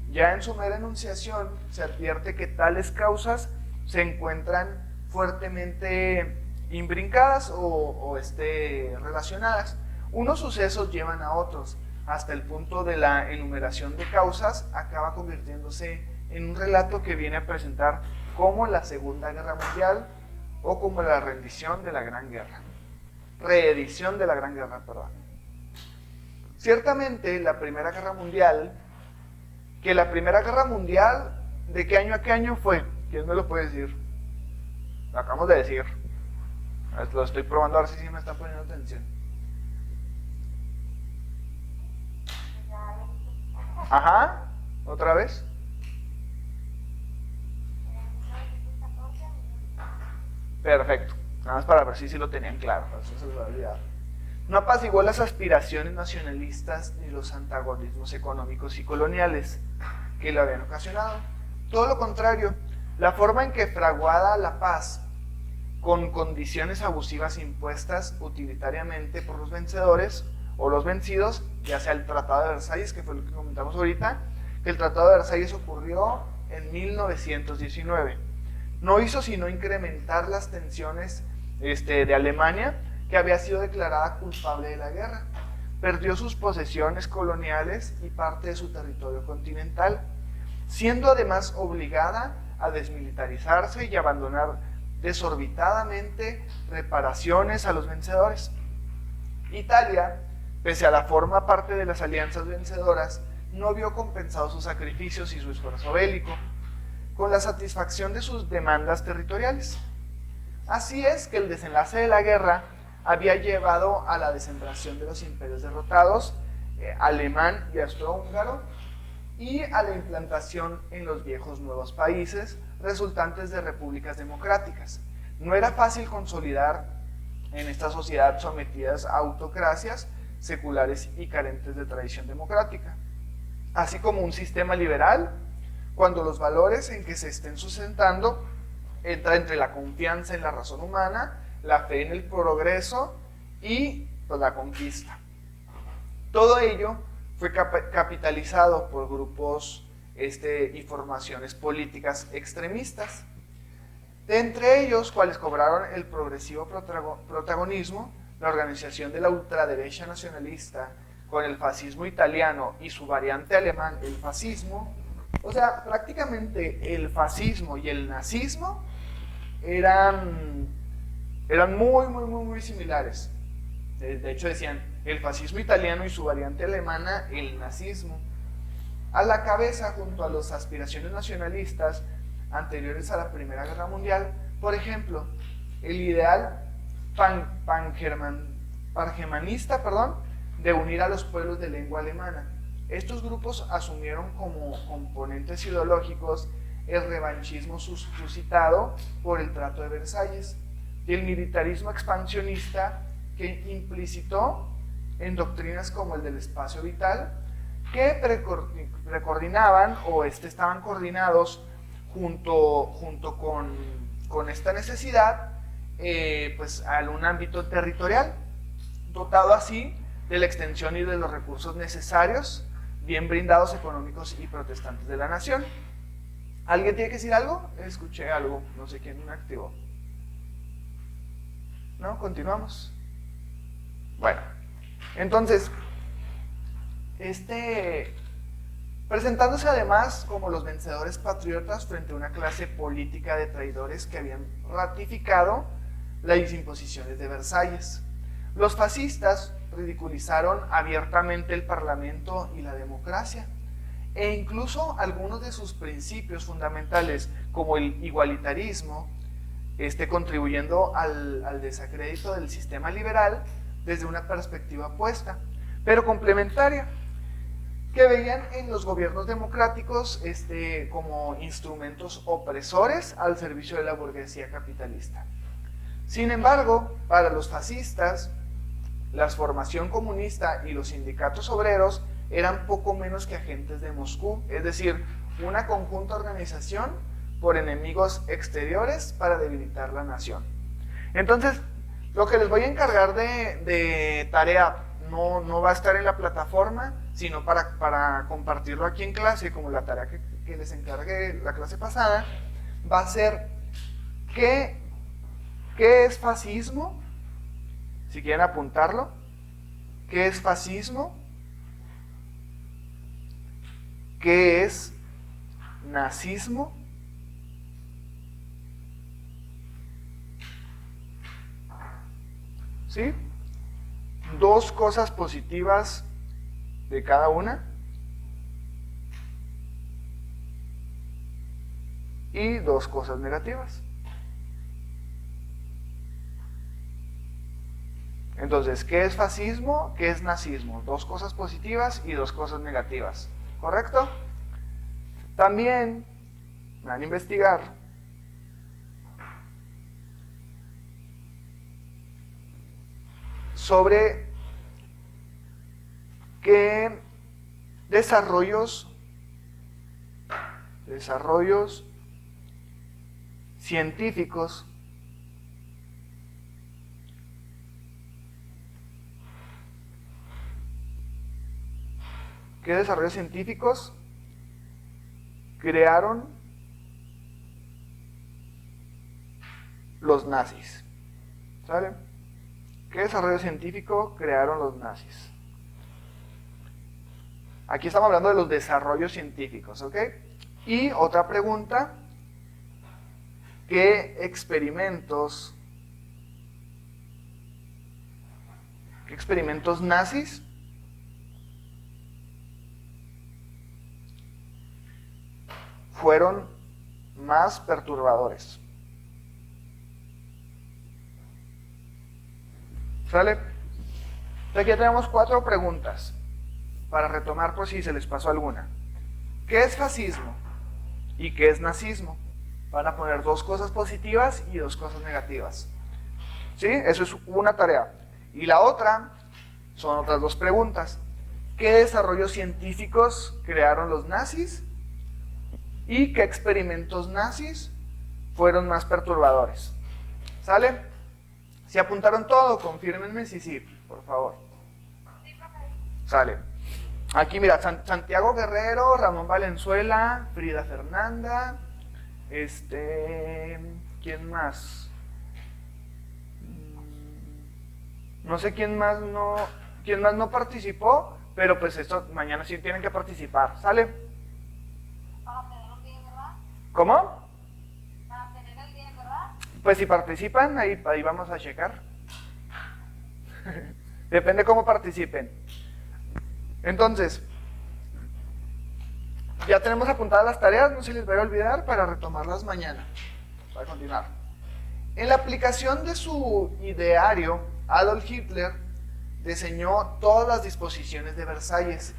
Ya en su mera enunciación se advierte que tales causas se encuentran fuertemente imbrincadas o relacionadas. Unos sucesos llevan a otros, hasta el punto de la enumeración de causas acaba convirtiéndose en un relato que viene a presentar como la Segunda Guerra Mundial o como la rendición de la Gran Guerra. Reedición de la Gran Guerra, perdón. Ciertamente, la Primera Guerra Mundial, ¿de qué año a qué año fue? ¿Quién me lo puede decir? Lo acabamos de decir. Lo estoy probando a ver si me están poniendo atención. Ajá, ¿otra vez? Perfecto, nada más para ver si lo tenían claro, eso se les va a olvidar. No apaciguó las aspiraciones nacionalistas ni los antagonismos económicos y coloniales que lo habían ocasionado. Todo lo contrario, la forma en que fraguada la paz, con condiciones abusivas impuestas utilitariamente por los vencedores o los vencidos, ya sea el Tratado de Versalles, que fue lo que comentamos ahorita, que el Tratado de Versalles ocurrió en 1919. No hizo sino incrementar las tensiones de Alemania, que había sido declarada culpable de la guerra. Perdió sus posesiones coloniales y parte de su territorio continental, siendo además obligada a desmilitarizarse y abandonar desorbitadamente reparaciones a los vencedores. Italia, pese a la forma parte de las alianzas vencedoras, no vio compensados sus sacrificios y su esfuerzo bélico con la satisfacción de sus demandas territoriales. Así es que el desenlace de la guerra había llevado a la descentración de los imperios derrotados, alemán y austrohúngaro, y a la implantación en los viejos nuevos países resultantes de repúblicas democráticas. No era fácil consolidar en esta sociedad sometidas a autocracias seculares y carentes de tradición democrática, así como un sistema liberal, cuando los valores en que se estén sustentando entra entre la confianza en la razón humana, la fe en el progreso y la conquista. Todo ello fue capitalizado por grupos y formaciones políticas extremistas, de entre ellos cuales cobraron el progresivo protagonismo la organización de la ultraderecha nacionalista con el fascismo italiano y su variante alemán, el fascismo, O sea, prácticamente el fascismo y el nazismo eran muy similares. De hecho decían el fascismo italiano y su variante alemana, el nazismo. A la cabeza, junto a las aspiraciones nacionalistas anteriores a la Primera Guerra Mundial, por ejemplo, el ideal pangermanista, de unir a los pueblos de lengua alemana. Estos grupos asumieron como componentes ideológicos el revanchismo suscitado por el Trato de Versalles y el militarismo expansionista que implicitó en doctrinas como el del espacio vital, que precoordinaban o estaban coordinados junto con esta necesidad, pues a un ámbito territorial, dotado así de la extensión y de los recursos necesarios, bien brindados económicos y protestantes de la nación. ¿Alguien tiene que decir algo? Escuché algo, no sé quién me activó. ¿No? Continuamos. Bueno, entonces, presentándose además como los vencedores patriotas frente a una clase política de traidores que habían ratificado las imposiciones de Versalles. Los fascistas ridiculizaron abiertamente el Parlamento y la democracia, e incluso algunos de sus principios fundamentales, como el igualitarismo, contribuyendo al desacrédito del sistema liberal desde una perspectiva opuesta, pero complementaria, que veían en los gobiernos democráticos como instrumentos opresores al servicio de la burguesía capitalista. Sin embargo, para los fascistas, la formación comunista y los sindicatos obreros eran poco menos que agentes de Moscú, es decir, una conjunta organización por enemigos exteriores para debilitar la nación. Entonces, lo que les voy a encargar de tarea no va a estar en la plataforma, sino para compartirlo aquí en clase, como la tarea que les encargué la clase pasada, va a ser ¿qué es fascismo? Si quieren apuntarlo, ¿qué es fascismo? ¿Qué es nazismo? ¿Sí? Dos cosas positivas de cada una y dos cosas negativas. Entonces, ¿qué es fascismo? ¿Qué es nazismo? Dos cosas positivas y dos cosas negativas. ¿Correcto? También van a investigar sobre qué desarrollos científicos crearon los nazis. ¿Sale? ¿Qué desarrollo científico crearon los nazis? Aquí estamos hablando de los desarrollos científicos, ¿ok? Y otra pregunta, ¿qué experimentos nazis fueron más perturbadores? ¿Sale? Entonces aquí tenemos 4 preguntas para retomar por si se les pasó alguna. ¿Qué es fascismo? ¿Y qué es nazismo? Van a poner 2 cosas positivas y 2 cosas negativas. ¿Sí? Eso es una tarea. Y la otra son otras 2 preguntas. ¿Qué desarrollos científicos crearon los nazis? ¿Y qué experimentos nazis fueron más perturbadores? ¿Sale? Si apuntaron todo, confírmenme si sí, por favor. Sale. Aquí mira, Santiago Guerrero, Ramón Valenzuela, Frida Fernanda, ¿quién más? No sé quién más no participó, pero pues esto mañana sí tienen que participar, ¿sale? ¿Cómo? Para tener el 10, ¿verdad? Pues si participan, ahí vamos a checar. Depende cómo participen. Entonces, ya tenemos apuntadas las tareas, no se les vaya a olvidar para retomarlas mañana. Para continuar. En la aplicación de su ideario, Adolf Hitler diseñó todas las disposiciones de Versalles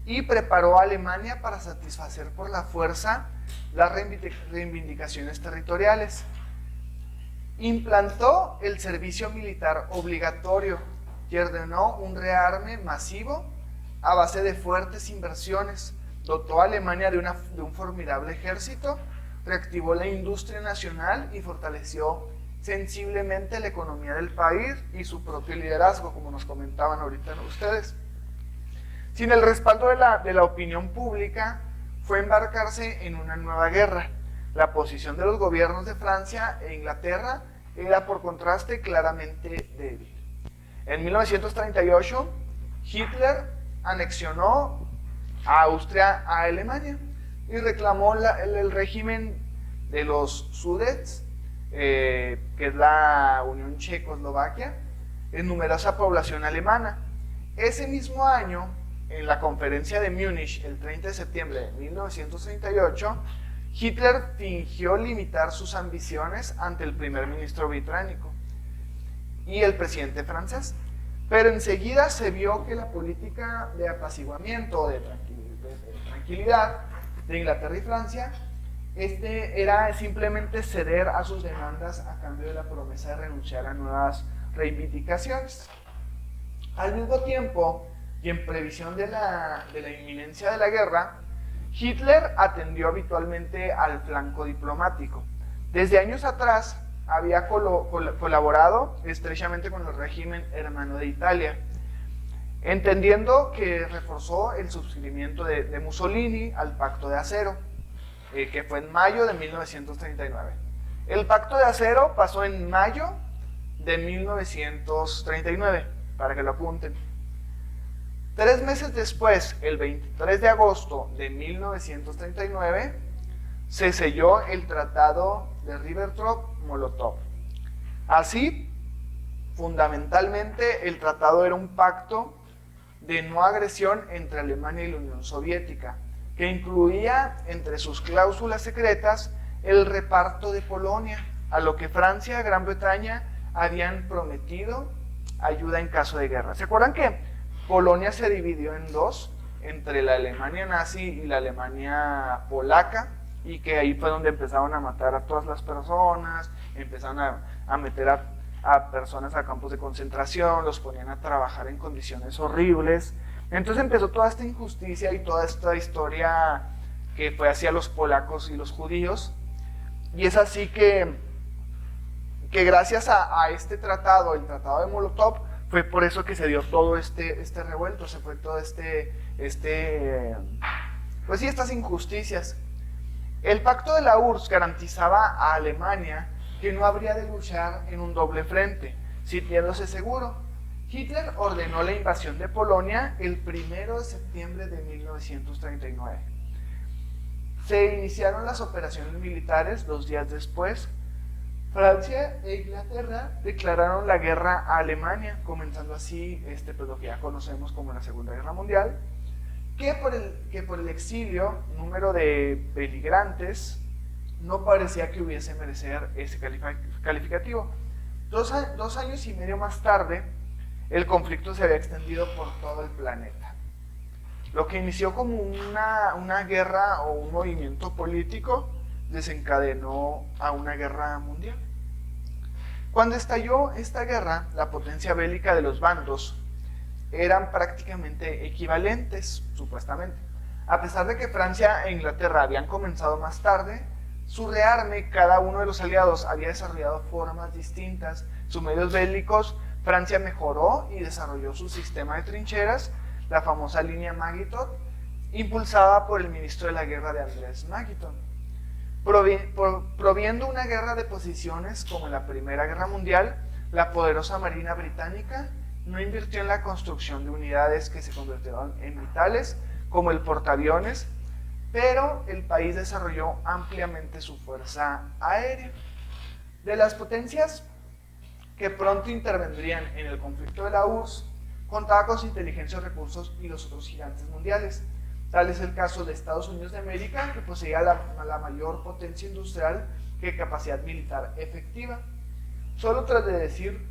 y preparó a Alemania para satisfacer por la fuerza las reivindicaciones territoriales. Implantó el servicio militar obligatorio y ordenó un rearme masivo a base de fuertes inversiones. Dotó a Alemania de un formidable ejército, reactivó la industria nacional y fortaleció sensiblemente la economía del país y su propio liderazgo, como nos comentaban ahorita ustedes. Sin el respaldo de la opinión pública, fue embarcarse en una nueva guerra. La posición de los gobiernos de Francia e Inglaterra era, por contraste, claramente débil. En 1938, Hitler anexionó a Austria a Alemania y reclamó el régimen de los Sudets, que es la Unión Checoslovaquia, en numerosa población alemana. Ese mismo año, en la conferencia de Múnich, el 30 de septiembre de 1938, Hitler fingió limitar sus ambiciones ante el primer ministro británico y el presidente francés, pero enseguida se vio que la política de apaciguamiento, de tranquilidad de Inglaterra y Francia era simplemente ceder a sus demandas a cambio de la promesa de renunciar a nuevas reivindicaciones. Al mismo tiempo, y en previsión de la inminencia de la guerra, Hitler atendió habitualmente al flanco diplomático. Desde años atrás había colaborado estrechamente con el régimen hermano de Italia, entendiendo que reforzó el suscribimiento de Mussolini al Pacto de Acero, que fue en mayo de 1939. El Pacto de Acero pasó en mayo de 1939, para que lo apunten. 3 meses después, el 23 de agosto de 1939, se selló el Tratado de Ribbentrop-Molotov. Así, fundamentalmente, el tratado era un pacto de no agresión entre Alemania y la Unión Soviética, que incluía entre sus cláusulas secretas el reparto de Polonia, a lo que Francia y Gran Bretaña habían prometido ayuda en caso de guerra. ¿Se acuerdan que Polonia se dividió en dos, entre la Alemania nazi y la Alemania polaca, y que ahí fue donde empezaron a matar a todas las personas, empezaron a meter a personas a campos de concentración, los ponían a trabajar en condiciones horribles? Entonces empezó toda esta injusticia y toda esta historia que fue hacia los polacos y los judíos, y es así que gracias a este tratado, el Tratado de Molotov, fue por eso que se dio todo este revuelto, se fue todo pues sí, estas injusticias. El pacto de la URSS garantizaba a Alemania que no habría de luchar en un doble frente, sintiéndose seguro. Hitler ordenó la invasión de Polonia el 1 de septiembre de 1939. Se iniciaron las operaciones militares 2 días después. Francia e Inglaterra declararon la guerra a Alemania, comenzando así pues lo que ya conocemos como la Segunda Guerra Mundial, que por el exilio, número de beligrantes, no parecía que hubiese merecer ese calificativo. 2 años y medio más tarde, el conflicto se había extendido por todo el planeta. Lo que inició como una guerra o un movimiento político desencadenó a una guerra mundial. Cuando estalló esta guerra, la potencia bélica de los bandos eran prácticamente equivalentes, supuestamente. A pesar de que Francia e Inglaterra habían comenzado más tarde, su rearme, cada uno de los aliados había desarrollado formas distintas. Sus medios bélicos, Francia mejoró y desarrolló su sistema de trincheras, la famosa línea Maginot, impulsada por el ministro de la guerra de Andrés Maginot. Proviendo una guerra de posiciones como en la Primera Guerra Mundial, la poderosa Marina Británica no invirtió en la construcción de unidades que se convirtieron en vitales, como el portaaviones pero el país desarrolló ampliamente su fuerza aérea. De las potencias que pronto intervendrían en el conflicto de la URSS, contaba con su inteligencia, recursos y los otros gigantes mundiales. Tal es el caso de Estados Unidos de América, que poseía la mayor potencia industrial que capacidad militar efectiva. Solo tras de decir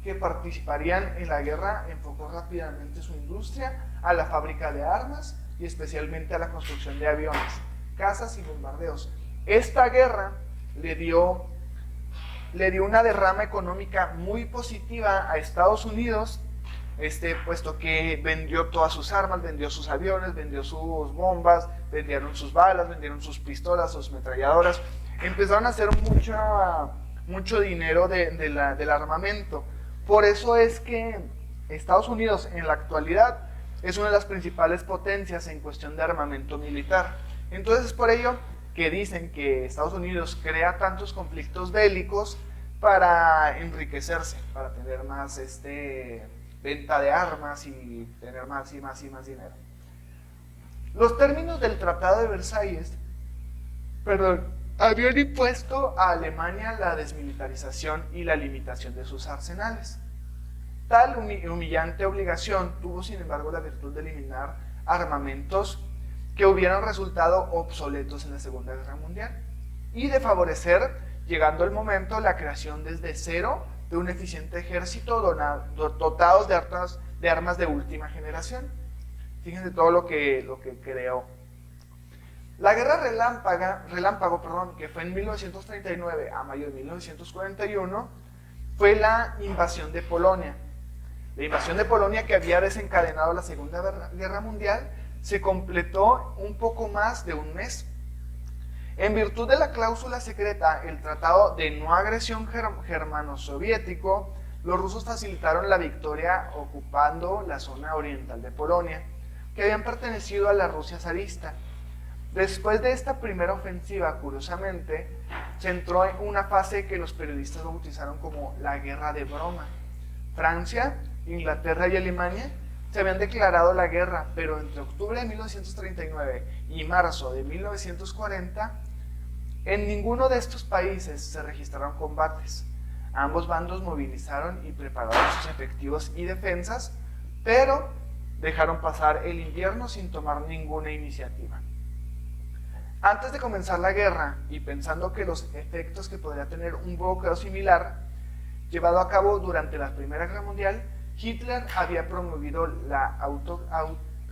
que participarían en la guerra, enfocó rápidamente su industria a la fábrica de armas y especialmente a la construcción de aviones, cazas y bombardeos. Esta guerra le dio una derrama económica muy positiva a Estados Unidos, puesto que vendió todas sus armas, vendió sus aviones, vendió sus bombas, vendieron sus balas, vendieron sus pistolas, sus ametralladoras. Empezaron a hacer mucho dinero del armamento. Por eso es que Estados Unidos en la actualidad es una de las principales potencias en cuestión de armamento militar. Entonces es por ello que dicen que Estados Unidos crea tantos conflictos bélicos para enriquecerse, para tener más venta de armas y tener más y más y más dinero. Los términos del Tratado de Versalles, habían impuesto a Alemania la desmilitarización y la limitación de sus arsenales. Tal humillante obligación tuvo, sin embargo, la virtud de eliminar armamentos que hubieran resultado obsoletos en la Segunda Guerra Mundial y de favorecer, llegando el momento, la creación desde cero de un eficiente ejército dotados de armas de última generación. Fíjense todo lo que creó. La guerra relámpago, que fue en 1939 a mayo de 1941, fue la invasión de Polonia. La invasión de Polonia, que había desencadenado la Segunda Guerra Mundial, se completó un poco más de un mes. En virtud de la cláusula secreta, el Tratado de No Agresión Germano-Soviético, los rusos facilitaron la victoria ocupando la zona oriental de Polonia, que habían pertenecido a la Rusia zarista. Después de esta primera ofensiva, curiosamente, se entró en una fase que los periodistas bautizaron como la Guerra de Broma. Francia, Inglaterra y Alemania se habían declarado la guerra, pero entre octubre de 1939 y marzo de 1940, en ninguno de estos países se registraron combates. Ambos bandos movilizaron y prepararon sus efectivos y defensas, pero dejaron pasar el invierno sin tomar ninguna iniciativa. Antes de comenzar la guerra, y pensando que los efectos que podría tener un bloqueo similar, llevado a cabo durante la Primera Guerra Mundial, Hitler había promovido la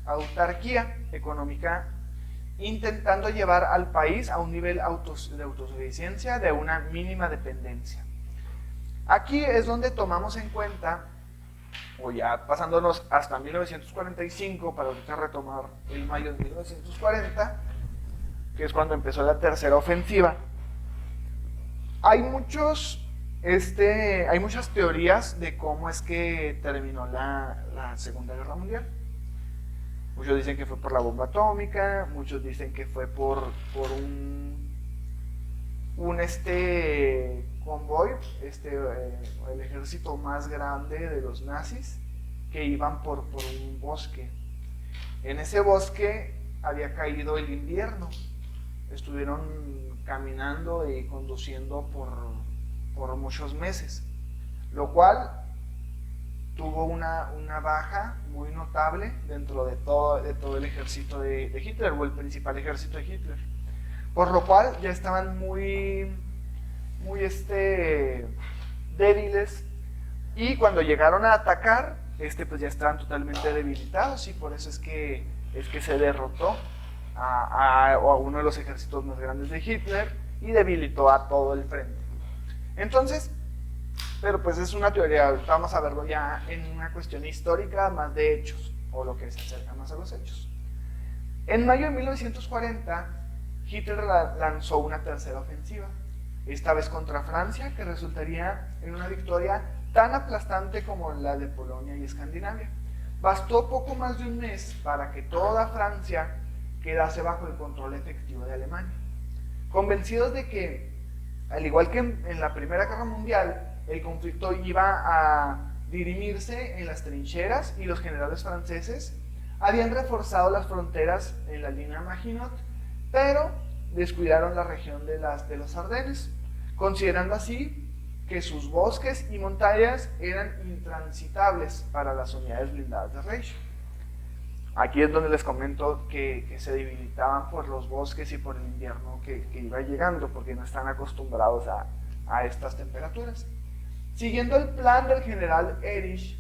autarquía económica, intentando llevar al país a un nivel de autosuficiencia de una mínima dependencia. Aquí es donde tomamos en cuenta, o ya pasándonos hasta 1945, para ahorita retomar el mayo de 1940, que es cuando empezó la tercera ofensiva. Hay muchas teorías de cómo es que terminó la Segunda Guerra Mundial. Muchos dicen que fue por la bomba atómica, muchos dicen que fue por un convoy, el ejército más grande de los nazis, que iban por un bosque. En ese bosque había caído el invierno. Estuvieron caminando y conduciendo por muchos meses, lo cual tuvo una baja muy notable dentro de todo el ejército de Hitler, o el principal ejército de Hitler, por lo cual ya estaban muy débiles, y cuando llegaron a atacar, pues ya estaban totalmente debilitados, y por eso es que se derrotó a uno de los ejércitos más grandes de Hitler y debilitó a todo el frente. Entonces, pero pues es una teoría, vamos a verlo ya en una cuestión histórica, más de hechos, o lo que se acerca más a los hechos. En mayo de 1940, Hitler lanzó una tercera ofensiva, esta vez contra Francia, que resultaría en una victoria tan aplastante como la de Polonia y Escandinavia. Bastó poco más de un mes para que toda Francia quedase bajo el control efectivo de Alemania. Convencidos de que, al igual que en la Primera Guerra Mundial, el conflicto iba a dirimirse en las trincheras y los generales franceses habían reforzado las fronteras en la línea Maginot, pero descuidaron la región de los Ardenes, considerando así que sus bosques y montañas eran intransitables para las unidades blindadas de Reich. Aquí es donde les comento que se debilitaban por los bosques y por el invierno que iba llegando, porque no están acostumbrados a estas temperaturas. Siguiendo el plan del general Erich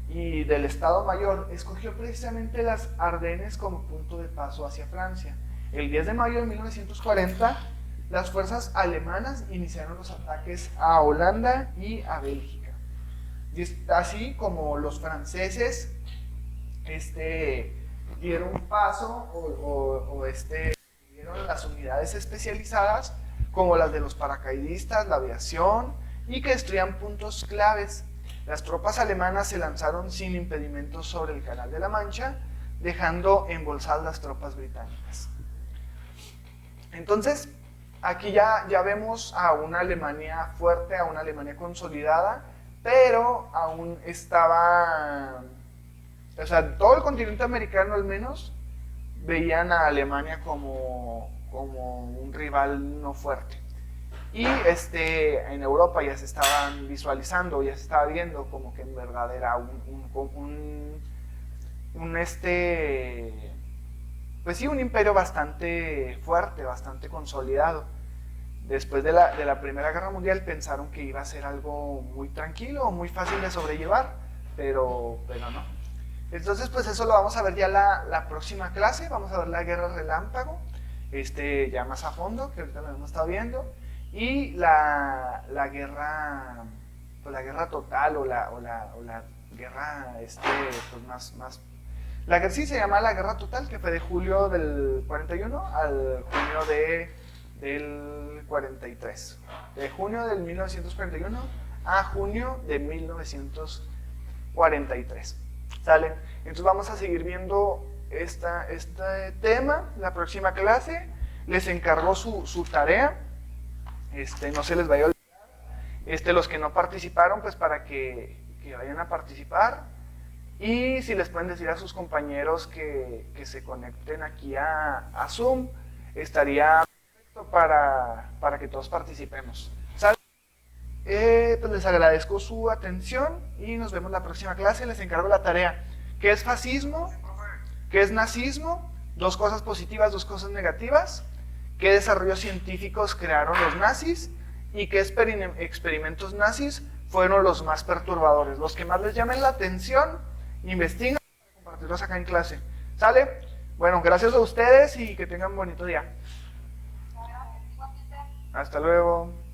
y del Estado Mayor, escogió precisamente las Ardenes como punto de paso hacia Francia. El 10 de mayo de 1940, las fuerzas alemanas iniciaron los ataques a Holanda y a Bélgica. Y así como los franceses dieron paso dieron las unidades especializadas como las de los paracaidistas, la aviación, y que destruían puntos claves. Las tropas alemanas se lanzaron sin impedimentos sobre el Canal de la Mancha, dejando embolsadas las tropas británicas. Entonces, aquí ya vemos a una Alemania fuerte, a una Alemania consolidada, pero aún estaba... O sea, todo el continente americano al menos veían a Alemania como un rival no fuerte. Y en Europa ya se estaban visualizando, ya se estaba viendo como que en verdad era pues sí, un imperio bastante fuerte, bastante consolidado. Después de la Primera Guerra Mundial pensaron que iba a ser algo muy tranquilo, muy fácil de sobrellevar, pero no. Entonces, pues eso lo vamos a ver ya la próxima clase. Vamos a ver la Guerra Relámpago, ya más a fondo, que ahorita lo hemos estado viendo, y la guerra, pues la guerra total o la guerra, pues más. La guerra sí se llama la Guerra Total, que fue de julio del 41 al junio del 43. De junio del 1941 a junio de 1943. ¿Sale? Entonces vamos a seguir viendo este tema la próxima clase. Les encargo su tarea. No se les vaya a olvidar. Los que no participaron, pues para que vayan a participar. Y si les pueden decir a sus compañeros que se conecten aquí a Zoom, estaría perfecto para que todos participemos. ¿Sale? Pues les agradezco su atención y nos vemos la próxima clase. Les encargo la tarea. ¿Qué es fascismo? ¿Qué es nazismo? Dos cosas positivas, dos cosas negativas. ¿Qué desarrollos científicos crearon los nazis? ¿Y qué experimentos nazis fueron los más perturbadores? Los que más les llamen la atención, investiguen para compartirlos acá en clase. ¿Sale? Bueno, gracias a ustedes y que tengan un bonito día. Hasta luego.